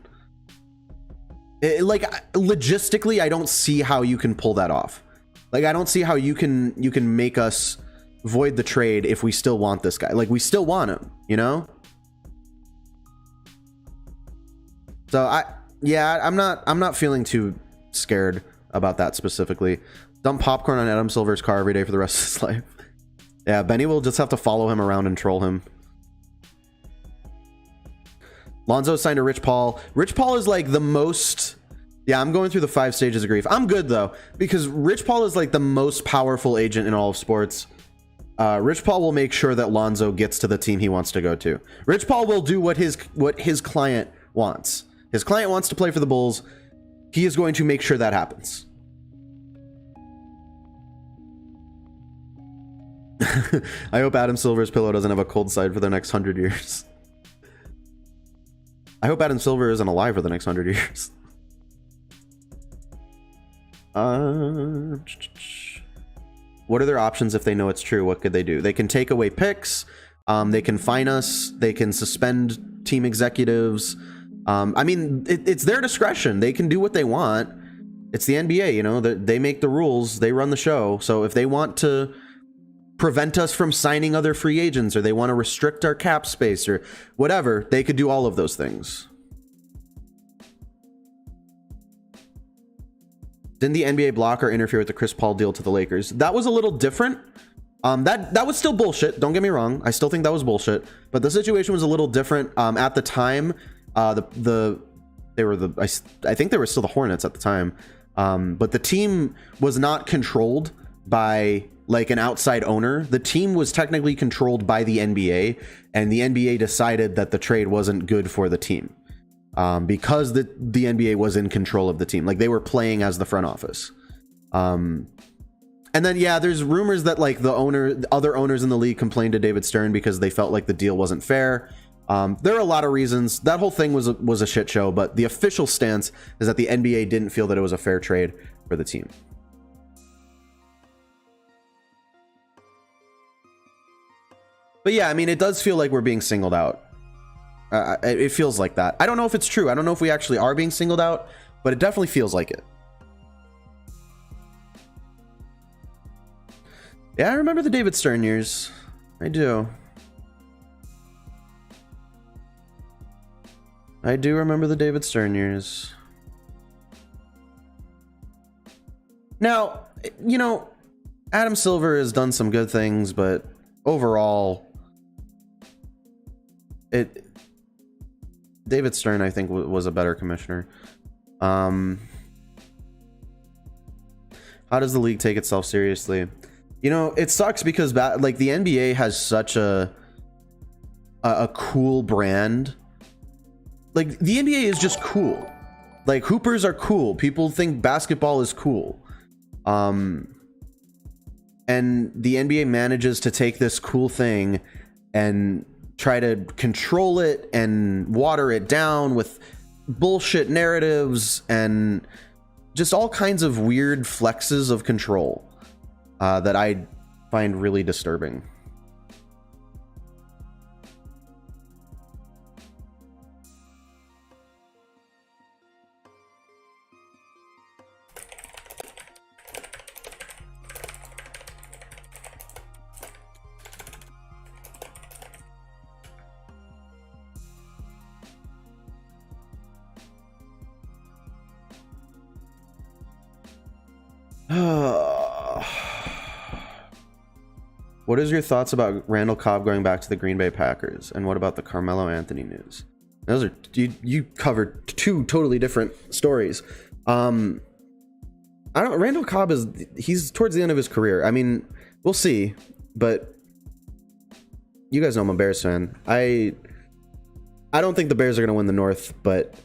Like, logistically, I don't see how you can pull that off. Like, I don't see how you can make us void the trade if we still want this guy. Like, we still want him, you know? So I'm not feeling too scared about that specifically. Dump popcorn on Adam Silver's car every day for the rest of his life. Yeah, Benny will just have to follow him around and troll him. Lonzo signed to Rich Paul. Rich Paul is like the most... Yeah, I'm going through the 5 stages of grief. I'm good though, because Rich Paul is like the most powerful agent in all of sports. Rich Paul will make sure that Lonzo gets to the team he wants to go to. Rich Paul will do what his client wants. His client wants to play for the Bulls. He is going to make sure that happens. I hope Adam Silver's pillow doesn't have a cold side for the next 100 years. I hope Adam Silver isn't alive for the next 100 years. What are their options if they know it's true? What could they do? They can take away picks. They can fine us. They can suspend team executives. I mean, it's their discretion. They can do what they want. It's the NBA, you know, they make the rules. They run the show. So if they want to prevent us from signing other free agents, or they want to restrict our cap space or whatever, they could do all of those things. Didn't the NBA block or interfere with the Chris Paul deal to the Lakers? That was a little different. That was still bullshit. Don't get me wrong. I still think that was bullshit. But the situation was a little different. At the time, I think they were still the Hornets at the time. But the team was not controlled by like an outside owner. The team was technically controlled by the NBA, and the NBA decided that the trade wasn't good for the team. Because the NBA was in control of the team, like they were playing as the front office. And then, yeah, there's rumors that like other owners in the league complained to David Stern because they felt like the deal wasn't fair. There are a lot of reasons. That whole thing was a shit show, but the official stance is that the NBA didn't feel that it was a fair trade for the team. But yeah, I mean, it does feel like we're being singled out. It feels like that. I don't know if it's true. I don't know if we actually are being singled out, but it definitely feels like it. Yeah, I remember the David Stern years. I do. I do remember the David Stern years. Now, you know, Adam Silver has done some good things, but overall, David Stern, I think, was a better commissioner. How does the league take itself seriously? You know, it sucks because like the NBA has such a cool brand. Like the NBA is just cool. Like hoopers are cool. People think basketball is cool. And the NBA manages to take this cool thing and try to control it and water it down with bullshit narratives and just all kinds of weird flexes of control that I find really disturbing. What is your thoughts about Randall Cobb going back to the Green Bay Packers? And what about the Carmelo Anthony news? Those are you covered two totally different stories. Randall Cobb he's towards the end of his career. I mean, we'll see, but you guys know I'm a Bears fan. I don't think the Bears are going to win the North, but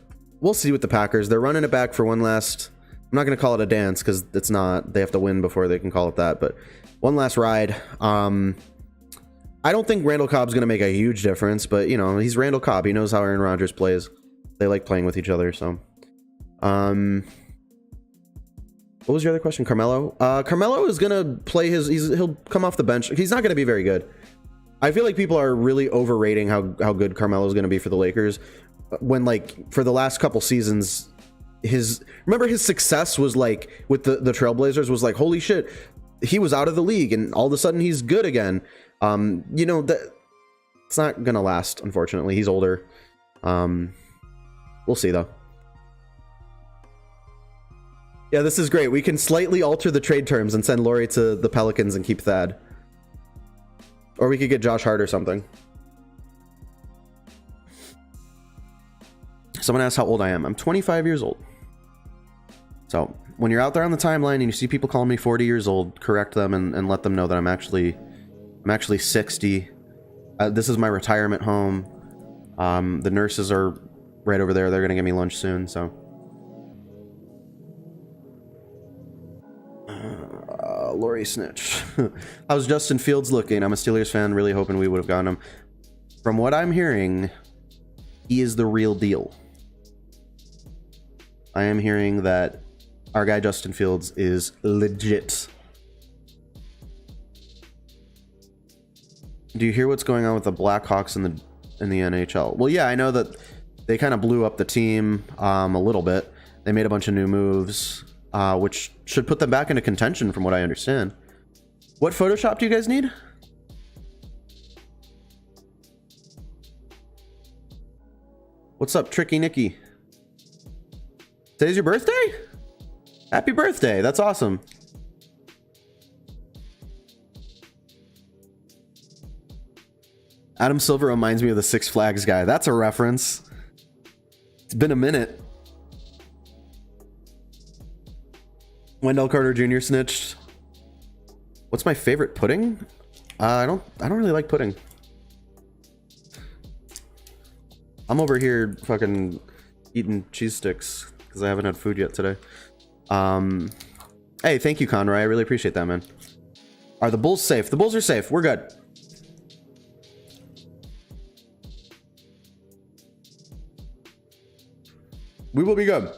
we'll see with the Packers. They're running it back for one last, I'm not going to call it a dance because it's not. They have to win before they can call it that, but one last ride. I I don't think Randall Cobb's going to make a huge difference, but you know, he's Randall Cobb. He knows how Aaron Rodgers plays. They like playing with each other. So, what was your other question? Carmelo. Carmelo is going to play he'll come off the bench. He's not going to be very good. I feel like people are really overrating how good Carmelo is going to be for the Lakers. When like for the last couple seasons, remember his success was like with the Trailblazers was like, holy shit, he was out of the league and all of a sudden he's good again. You know, that it's not gonna last, unfortunately. He's older. We'll see though. Yeah, this is great. We can slightly alter the trade terms and send Laurie to the Pelicans and keep Thad. Or we could get Josh Hart or something. Someone asked how old I am. I'm 25 years old. So when you're out there on the timeline and you see people calling me 40 years old, correct them and let them know that I'm actually 60. This is my retirement home. The nurses are right over there. They're gonna give me lunch soon. So Laurie snitch. How's Justin Fields looking? I'm a Steelers fan, really hoping we would have gotten him. From what I'm hearing, he is the real deal. I am hearing that our guy Justin Fields is legit. Do you hear what's going on with the Blackhawks in the NHL? Well, yeah, I know that they kind of blew up the team a little bit. They made a bunch of new moves, which should put them back into contention from what I understand. What Photoshop do you guys need? What's up, Tricky Nicky? Today's your birthday? Happy birthday. That's awesome. Adam Silver reminds me of the Six Flags guy. That's a reference. It's been a minute. Wendell Carter Jr. snitched. What's my favorite pudding? I don't really like pudding. I'm over here fucking eating cheese sticks because I haven't had food yet today. Hey, thank you, Conroy. I really appreciate that, man. Are the Bulls safe? The Bulls are safe. We're good. We will be good.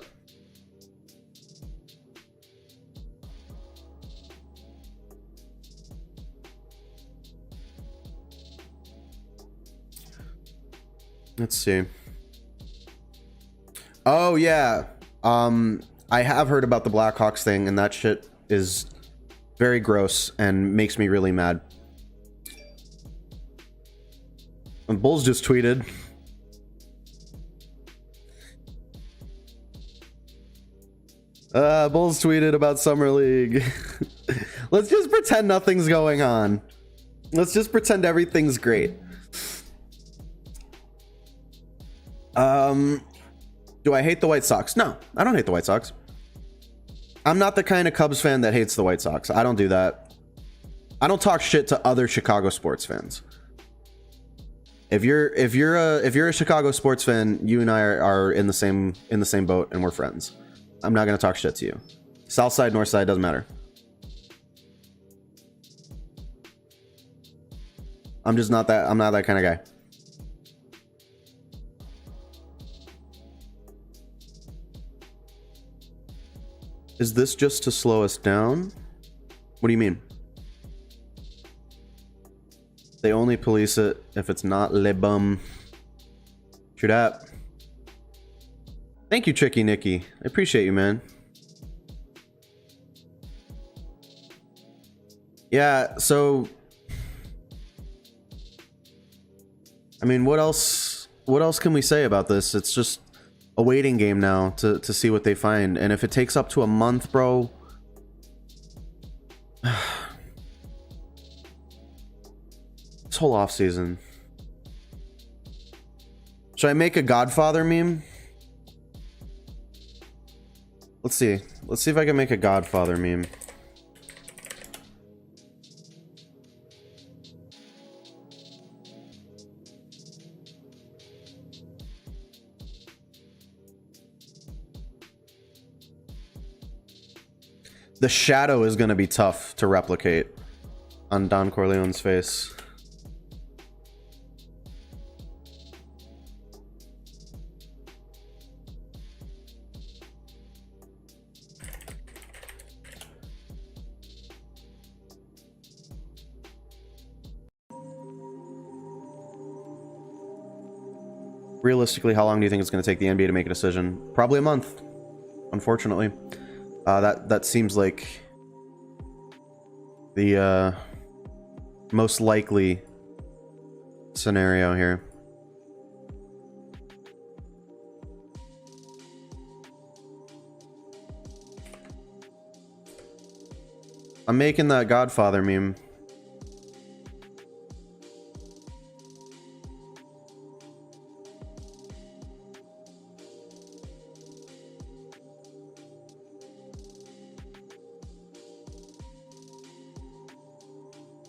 Let's see. Oh, yeah. I have heard about the Blackhawks thing, and that shit is very gross and makes me really mad. And Bulls just tweeted. Bulls tweeted about Summer League. Let's just pretend nothing's going on. Let's just pretend everything's great. Do I hate the White Sox? No, I don't hate the White Sox. I'm not the kind of Cubs fan that hates the White Sox. I don't do that. I don't talk shit to other Chicago sports fans. If you're a Chicago sports fan, you and I are in the same boat and we're friends. I'm not gonna talk shit to you. South side, north side, doesn't matter. I'm not that kind of guy. Is this just to slow us down? What do you mean? They only police it if it's not le bum. True that. Thank you, Tricky Nicky. I appreciate you, man. Yeah, so I mean, what else can we say about this? It's just a waiting game now to see what they find. And if it takes up to a month, bro, this whole off season. Should I make a Godfather meme? Let's see if I can make a Godfather meme. The shadow is going to be tough to replicate on Don Corleone's face. realistically, how long do you think it's going to take the NBA to make a decision? Probably a month, unfortunately. That seems like the most likely scenario here. I'm making that Godfather meme.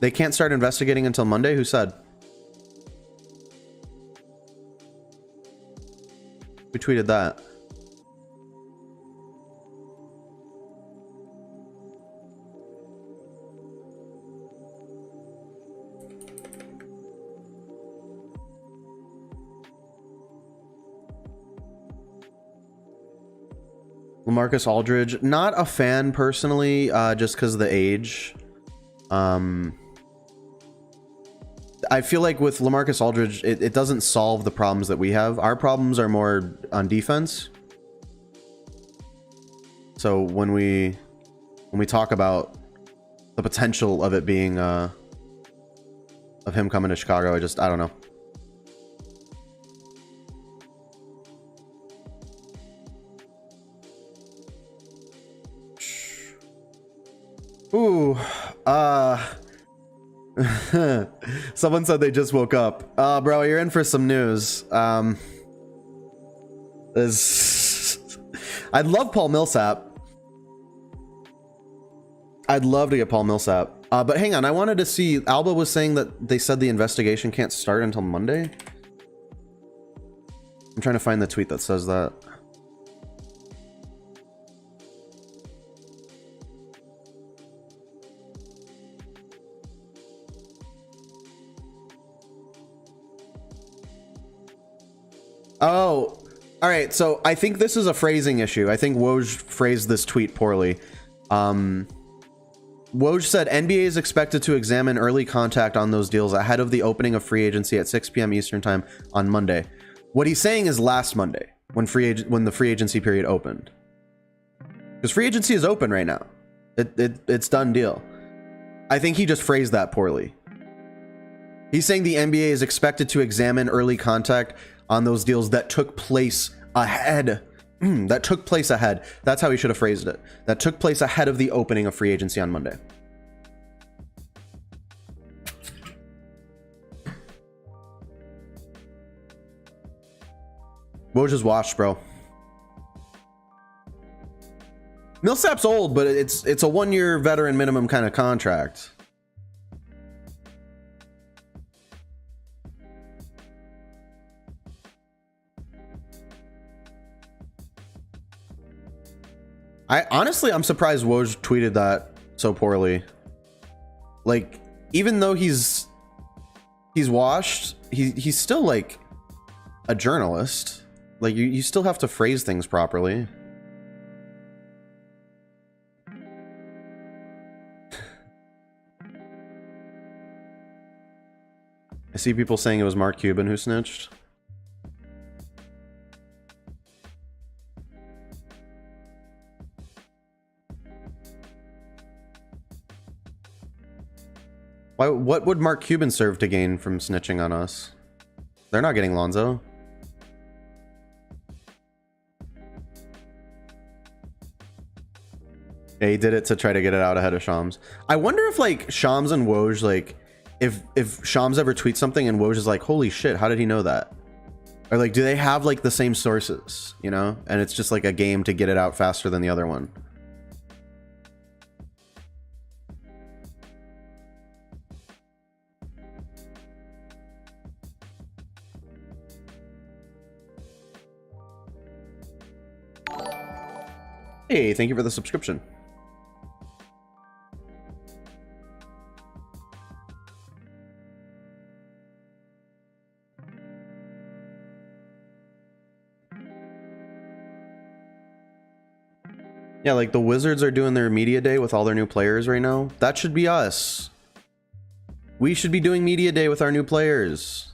They can't start investigating until Monday? Who said? Who tweeted that? LaMarcus Aldridge, not a fan personally, just because of the age. I feel like with LaMarcus Aldridge, it doesn't solve the problems that we have. Our problems are more on defense. So when we talk about the potential of it being of him coming to Chicago, I don't know. Ooh, someone said they just woke up. Bro, you're in for some news. I'd love Paul Millsap. I'd love to get Paul Millsap. But hang on, I wanted to see, Alba was saying that they said the investigation can't start until Monday. I'm trying to find the tweet that says that. Oh, all right. So I think this is a phrasing issue. I think Woj phrased this tweet poorly. Woj said NBA is expected to examine early contact on those deals ahead of the opening of free agency at 6 p.m. Eastern time on Monday. What he's saying is last Monday when the free agency period opened, because free agency is open right now. It's done deal. I think he just phrased that poorly. He's saying the NBA is expected to examine early contact on those deals that took place ahead. That took place ahead. That's how he should have phrased it. That took place ahead of the opening of free agency on Monday. Woj is washed, bro. Millsap's old, but it's a 1-year veteran minimum kind of contract. I'm surprised Woj tweeted that so poorly. Like, even though he's washed, he's still like a journalist. Like, you still have to phrase things properly. I see people saying it was Mark Cuban who snitched. What would Mark Cuban serve to gain from snitching on us? They're not getting Lonzo. Yeah, he did it to try to get it out ahead of Shams. I wonder if like Shams and Woj, like if Shams ever tweets something and Woj is like, holy shit, how did he know that? Or like, do they have like the same sources, you know? And it's just like a game to get it out faster than the other one. Hey, thank you for the subscription. Yeah, like the Wizards are doing their media day with all their new players right now. That should be us. We should be doing media day with our new players.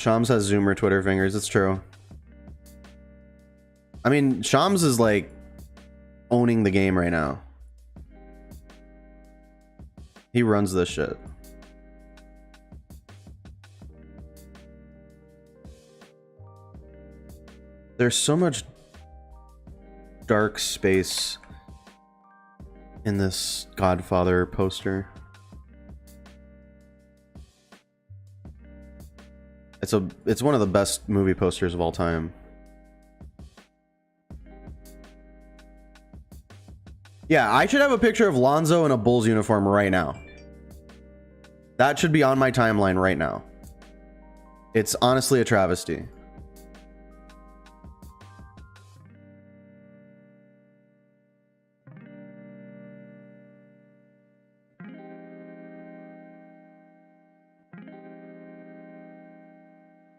Shams has Zoomer Twitter fingers. It's true. I mean, Shams is like owning the game right now. He runs this shit. There's so much dark space in this Godfather poster. It's one of the best movie posters of all time. Yeah, I should have a picture of Lonzo in a Bulls uniform right now. That should be on my timeline right now. It's honestly a travesty.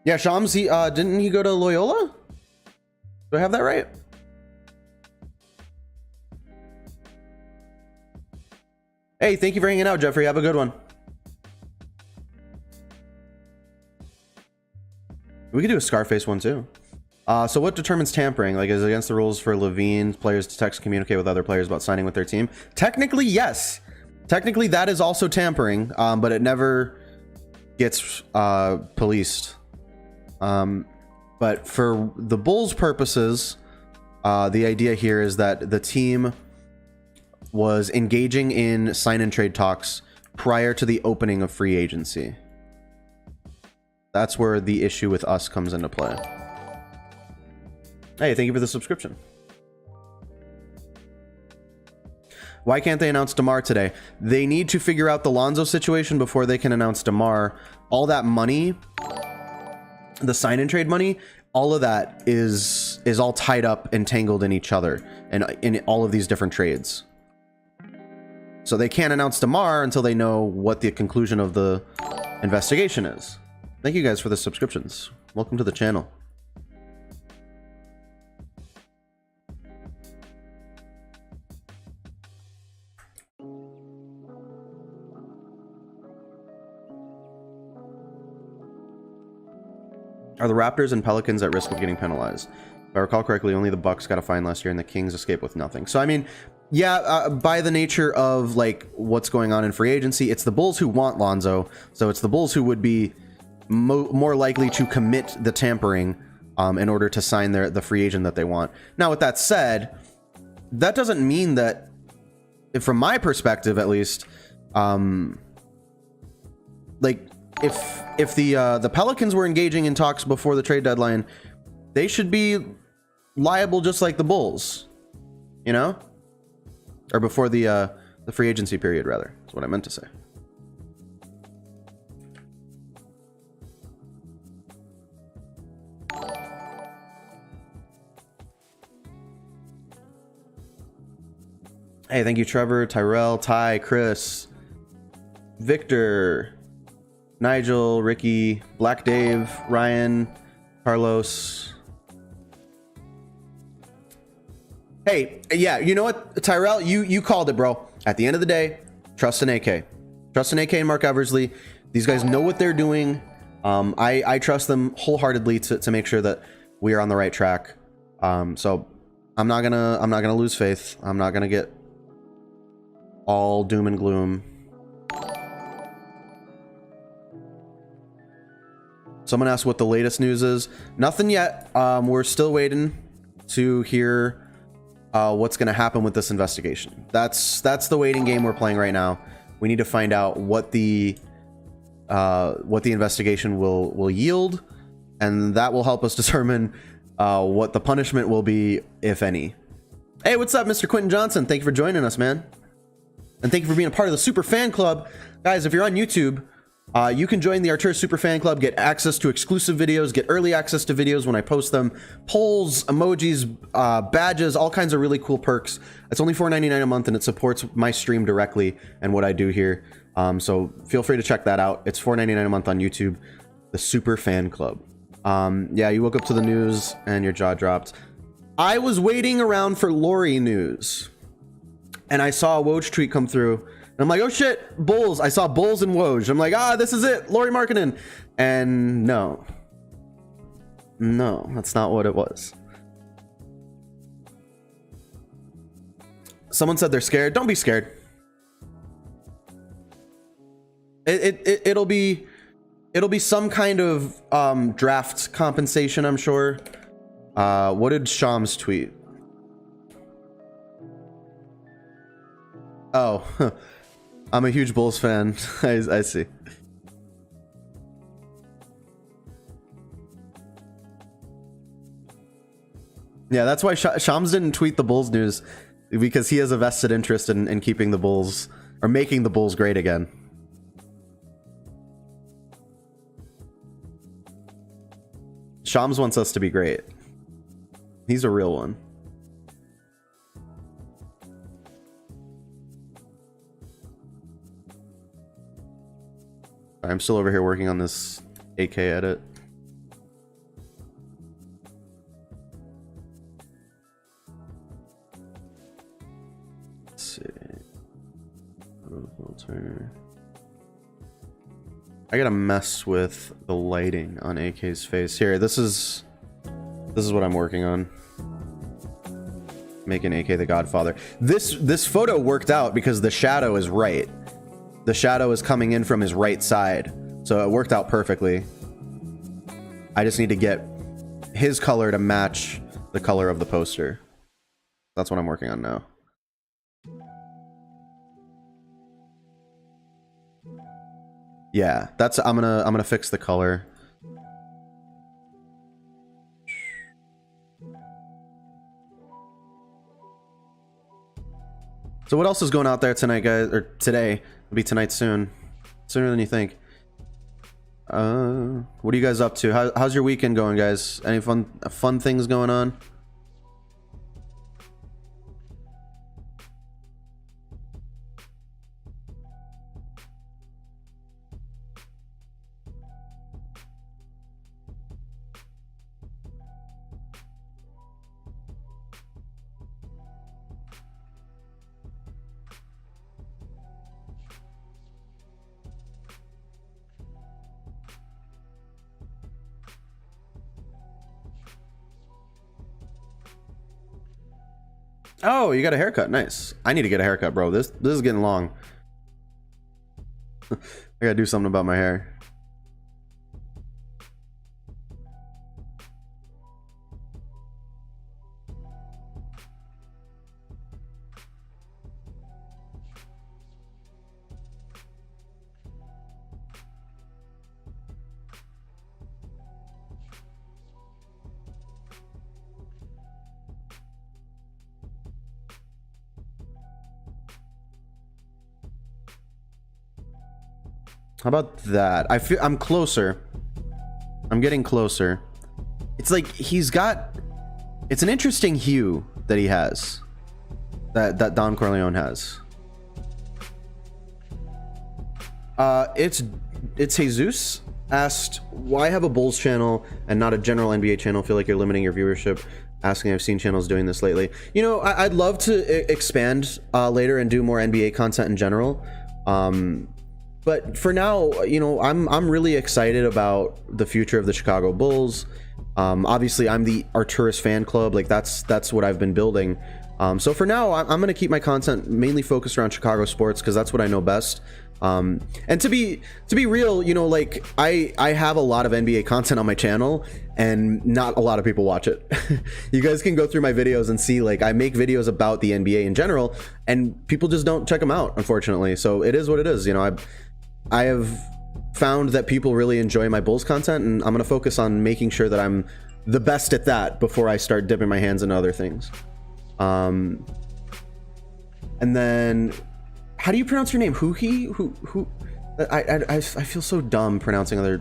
Yeah, Shams, didn't he go to Loyola? Do I have that right? Hey, thank you for hanging out, Jeffrey. Have a good one. We could do a Scarface one too. So what determines tampering? Like, is it against the rules for Levine players to text and communicate with other players about signing with their team? Technically, yes. Technically, that is also tampering, but it never gets policed. But for the Bulls' purposes, the idea here is that the team was engaging in sign and trade talks prior to the opening of free agency. That's where the issue with us comes into play. Hey, thank you for the subscription. Why can't they announce DeMar today? They need to figure out the Lonzo situation before they can announce DeMar. All that money, the sign and trade money, all of that is all tied up and tangled in each other and in all of these different trades. So they can't announce DeMar until they know what the conclusion of the investigation is. Thank you guys for the subscriptions. Welcome to the channel. Are the Raptors and Pelicans at risk of getting penalized? If I recall correctly, only the Bucks got a fine last year and the Kings escaped with nothing. So, I mean, yeah, by the nature of like what's going on in free agency, it's the Bulls who want Lonzo. So it's the Bulls who would be more likely to commit the tampering in order to sign the free agent that they want. Now, with that said, that doesn't mean that, from my perspective at least, like if the Pelicans were engaging in talks before the trade deadline, they should be liable just like the Bulls, you know, or before the free agency period, rather. That's what I meant to say. Hey, thank you, Trevor, Tyrell, Ty, Chris, Victor, Nigel, Ricky, Black Dave, Ryan, Carlos. Hey, yeah, you know what, Tyrell, you called it, bro. At the end of the day, trust in AK. Trust in AK and Mark Eversley. These guys know what they're doing. I trust them wholeheartedly to make sure that we are on the right track. So I'm not gonna lose faith. I'm not gonna get all doom and gloom. Someone asked what the latest news is. Nothing yet. We're still waiting to hear what's going to happen with this investigation. That's the waiting game we're playing right now. We need to find out what the investigation will yield, and that will help us determine what the punishment will be, if any. Hey, what's up, Mr. Quentin Johnson? Thank you for joining us, man. And thank you for being a part of the Super Fan Club. Guys, if you're on YouTube, you can join the Artur Super Fan Club, get access to exclusive videos, get early access to videos when I post them, polls, emojis, badges, all kinds of really cool perks. It's only $4.99 a month, and it supports my stream directly and what I do here. So feel free to check that out. It's $4.99 a month on YouTube, the Super Fan Club. Yeah, you woke up to the news and your jaw dropped. I was waiting around for Lori news, and I saw a Woj tweet come through. And I'm like, oh shit, Bulls. I saw Bulls and Woj. I'm like, this is it, Lauri Markkanen. And no, No, that's not what it was. Someone said they're scared. Don't be scared. It'll be some kind of draft compensation, I'm sure. What did Shams tweet? Oh, I'm a huge Bulls fan. I see. Yeah, that's why Shams didn't tweet the Bulls news, because he has a vested interest in keeping the Bulls, or making the Bulls great again. Shams wants us to be great. He's a real one. I'm still over here working on this AK edit. Let's see. Filter. I gotta mess with the lighting on AK's face. Here, this is what I'm working on. Making AK the Godfather. This photo worked out because the shadow is right. The shadow is coming in from his right side, so it worked out perfectly. I just need to get his color to match the color of the poster. That's what I'm working on now. Yeah, that's I'm gonna fix the color. So what else is going out there tonight, guys? Or today? It'll be tonight soon. Sooner than you think. What are you guys up to? How's your weekend going, guys? Any fun things going on? Oh, you got a haircut. Nice. I need to get a haircut, bro. This is getting long. I gotta do something about my hair. How about that? I feel I'm closer. I'm getting closer. It's like he's got... It's an interesting hue that he has. That Don Corleone has. It's Jesus asked, why have a Bulls channel and not a general NBA channel? Feel like you're limiting your viewership. Asking, I've seen channels doing this lately. You know, I'd love to expand later and do more NBA content in general. But for now, you know, I'm really excited about the future of the Chicago Bulls. Obviously, I'm the Arturis fan club. Like that's what I've been building. So for now, I'm going to keep my content mainly focused around Chicago sports because that's what I know best. And to be real, you know, like I have a lot of NBA content on my channel and not a lot of people watch it. You guys can go through my videos and see, like, I make videos about the NBA in general and people just don't check them out, unfortunately. So it is what it is. You know, I have found that people really enjoy my Bulls content, and I'm going to focus on making sure that I'm the best at that before I start dipping my hands into other things. And then, how do you pronounce your name? Who? I feel so dumb pronouncing other...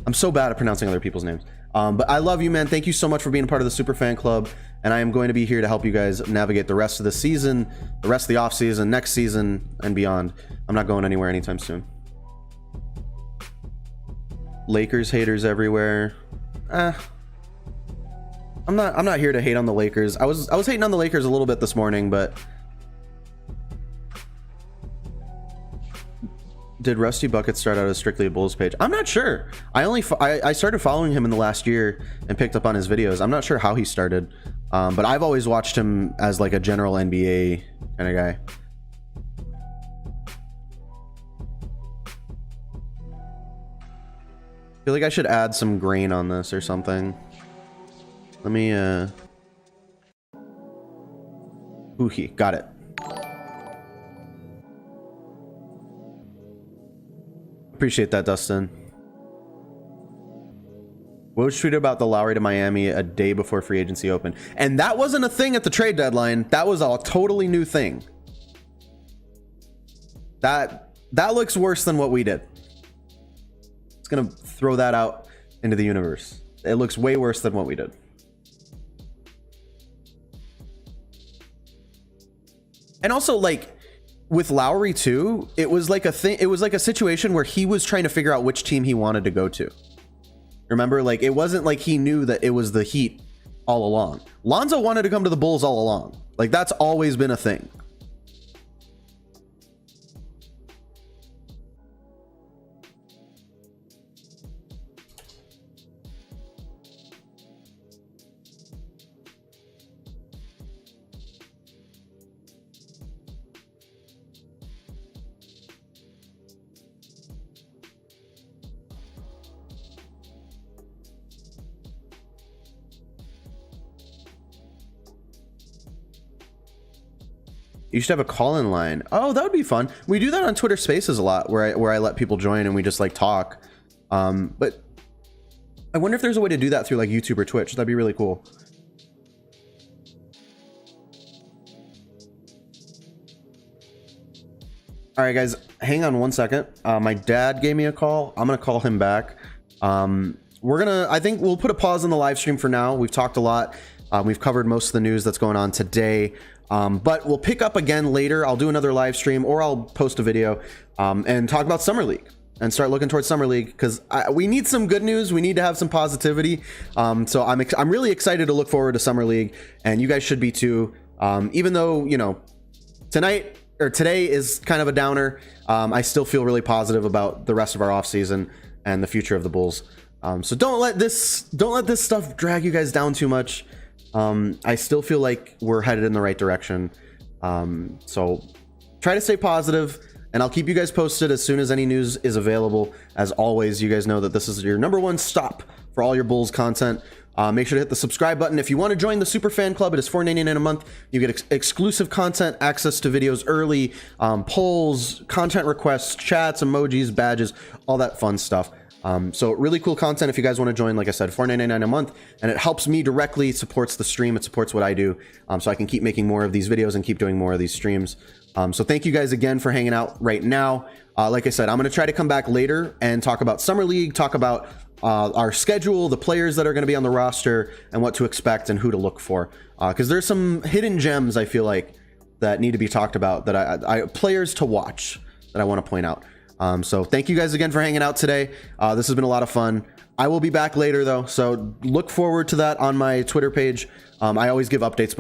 I'm so bad at pronouncing other people's names. But I love you, man. Thank you so much for being a part of the Super Fan Club, and I am going to be here to help you guys navigate the rest of the season, the rest of the off season, next season, and beyond. I'm not going anywhere anytime soon. Lakers haters everywhere. I'm not here to hate on the Lakers. I was hating on the Lakers a little bit this morning, but did Rusty Bucket start out as strictly a Bulls page? I'm not sure. I started following him in the last year and picked up on his videos. I'm not sure how he started, but I've always watched him as like a general NBA kind of guy. I feel like I should add some grain on this or something. Let me Oohie, got it. Appreciate that, Dustin. Woj tweeted about the Lowry to Miami a day before free agency opened, and that wasn't a thing at the trade deadline. That was a totally new thing. That looks worse than what we did. It's gonna throw that out into the universe. It looks way worse than what we did. And also, like, with Lowry too, it was like a thing. It was like a situation where he was trying to figure out which team he wanted to go to. Remember, like, it wasn't like he knew that it was the Heat all along. Lonzo wanted to come to the Bulls all along. Like, that's always been a thing. You should have a call-in line. Oh, that would be fun. We do that on Twitter Spaces a lot, where I let people join and we just like talk. But I wonder if there's a way to do that through like YouTube or Twitch. That'd be really cool. All right, guys, hang on one second. My dad gave me a call. I'm gonna call him back. I think we'll put a pause on the live stream for now. We've talked a lot. We've covered most of the news that's going on today. But we'll pick up again later. I'll do another live stream, or I'll post a video and talk about Summer League and start looking towards Summer League, because we need some good news. We need to have some positivity. So I'm really excited to look forward to Summer League, and you guys should be too. Even though, you know, today is kind of a downer, I still feel really positive about the rest of our offseason and the future of the Bulls. So don't let this stuff drag you guys down too much. I still feel like we're headed in the right direction. So try to stay positive, and I'll keep you guys posted as soon as any news is available. As always, you guys know that this is your #1 stop for all your Bulls content. Make sure to hit the subscribe button. If you want to join the Super Fan Club, it is $4.99 a month. You get exclusive content, access to videos early, polls, content requests, chats, emojis, badges, all that fun stuff. So really cool content if you guys want to join. Like I said, $4.99 a month, and it helps me directly. It supports the stream. It supports what I do, so I can keep making more of these videos and keep doing more of these streams. So thank you guys again for hanging out right now. Like I said, I'm going to try to come back later and talk about Summer League, talk about our schedule, the players that are going to be on the roster, and what to expect and who to look for. Because there's some hidden gems, I feel like, that need to be talked about, that players to watch that I want to point out. So thank you guys again for hanging out today. This has been a lot of fun. I will be back later though, so look forward to that on my Twitter page. I always give updates before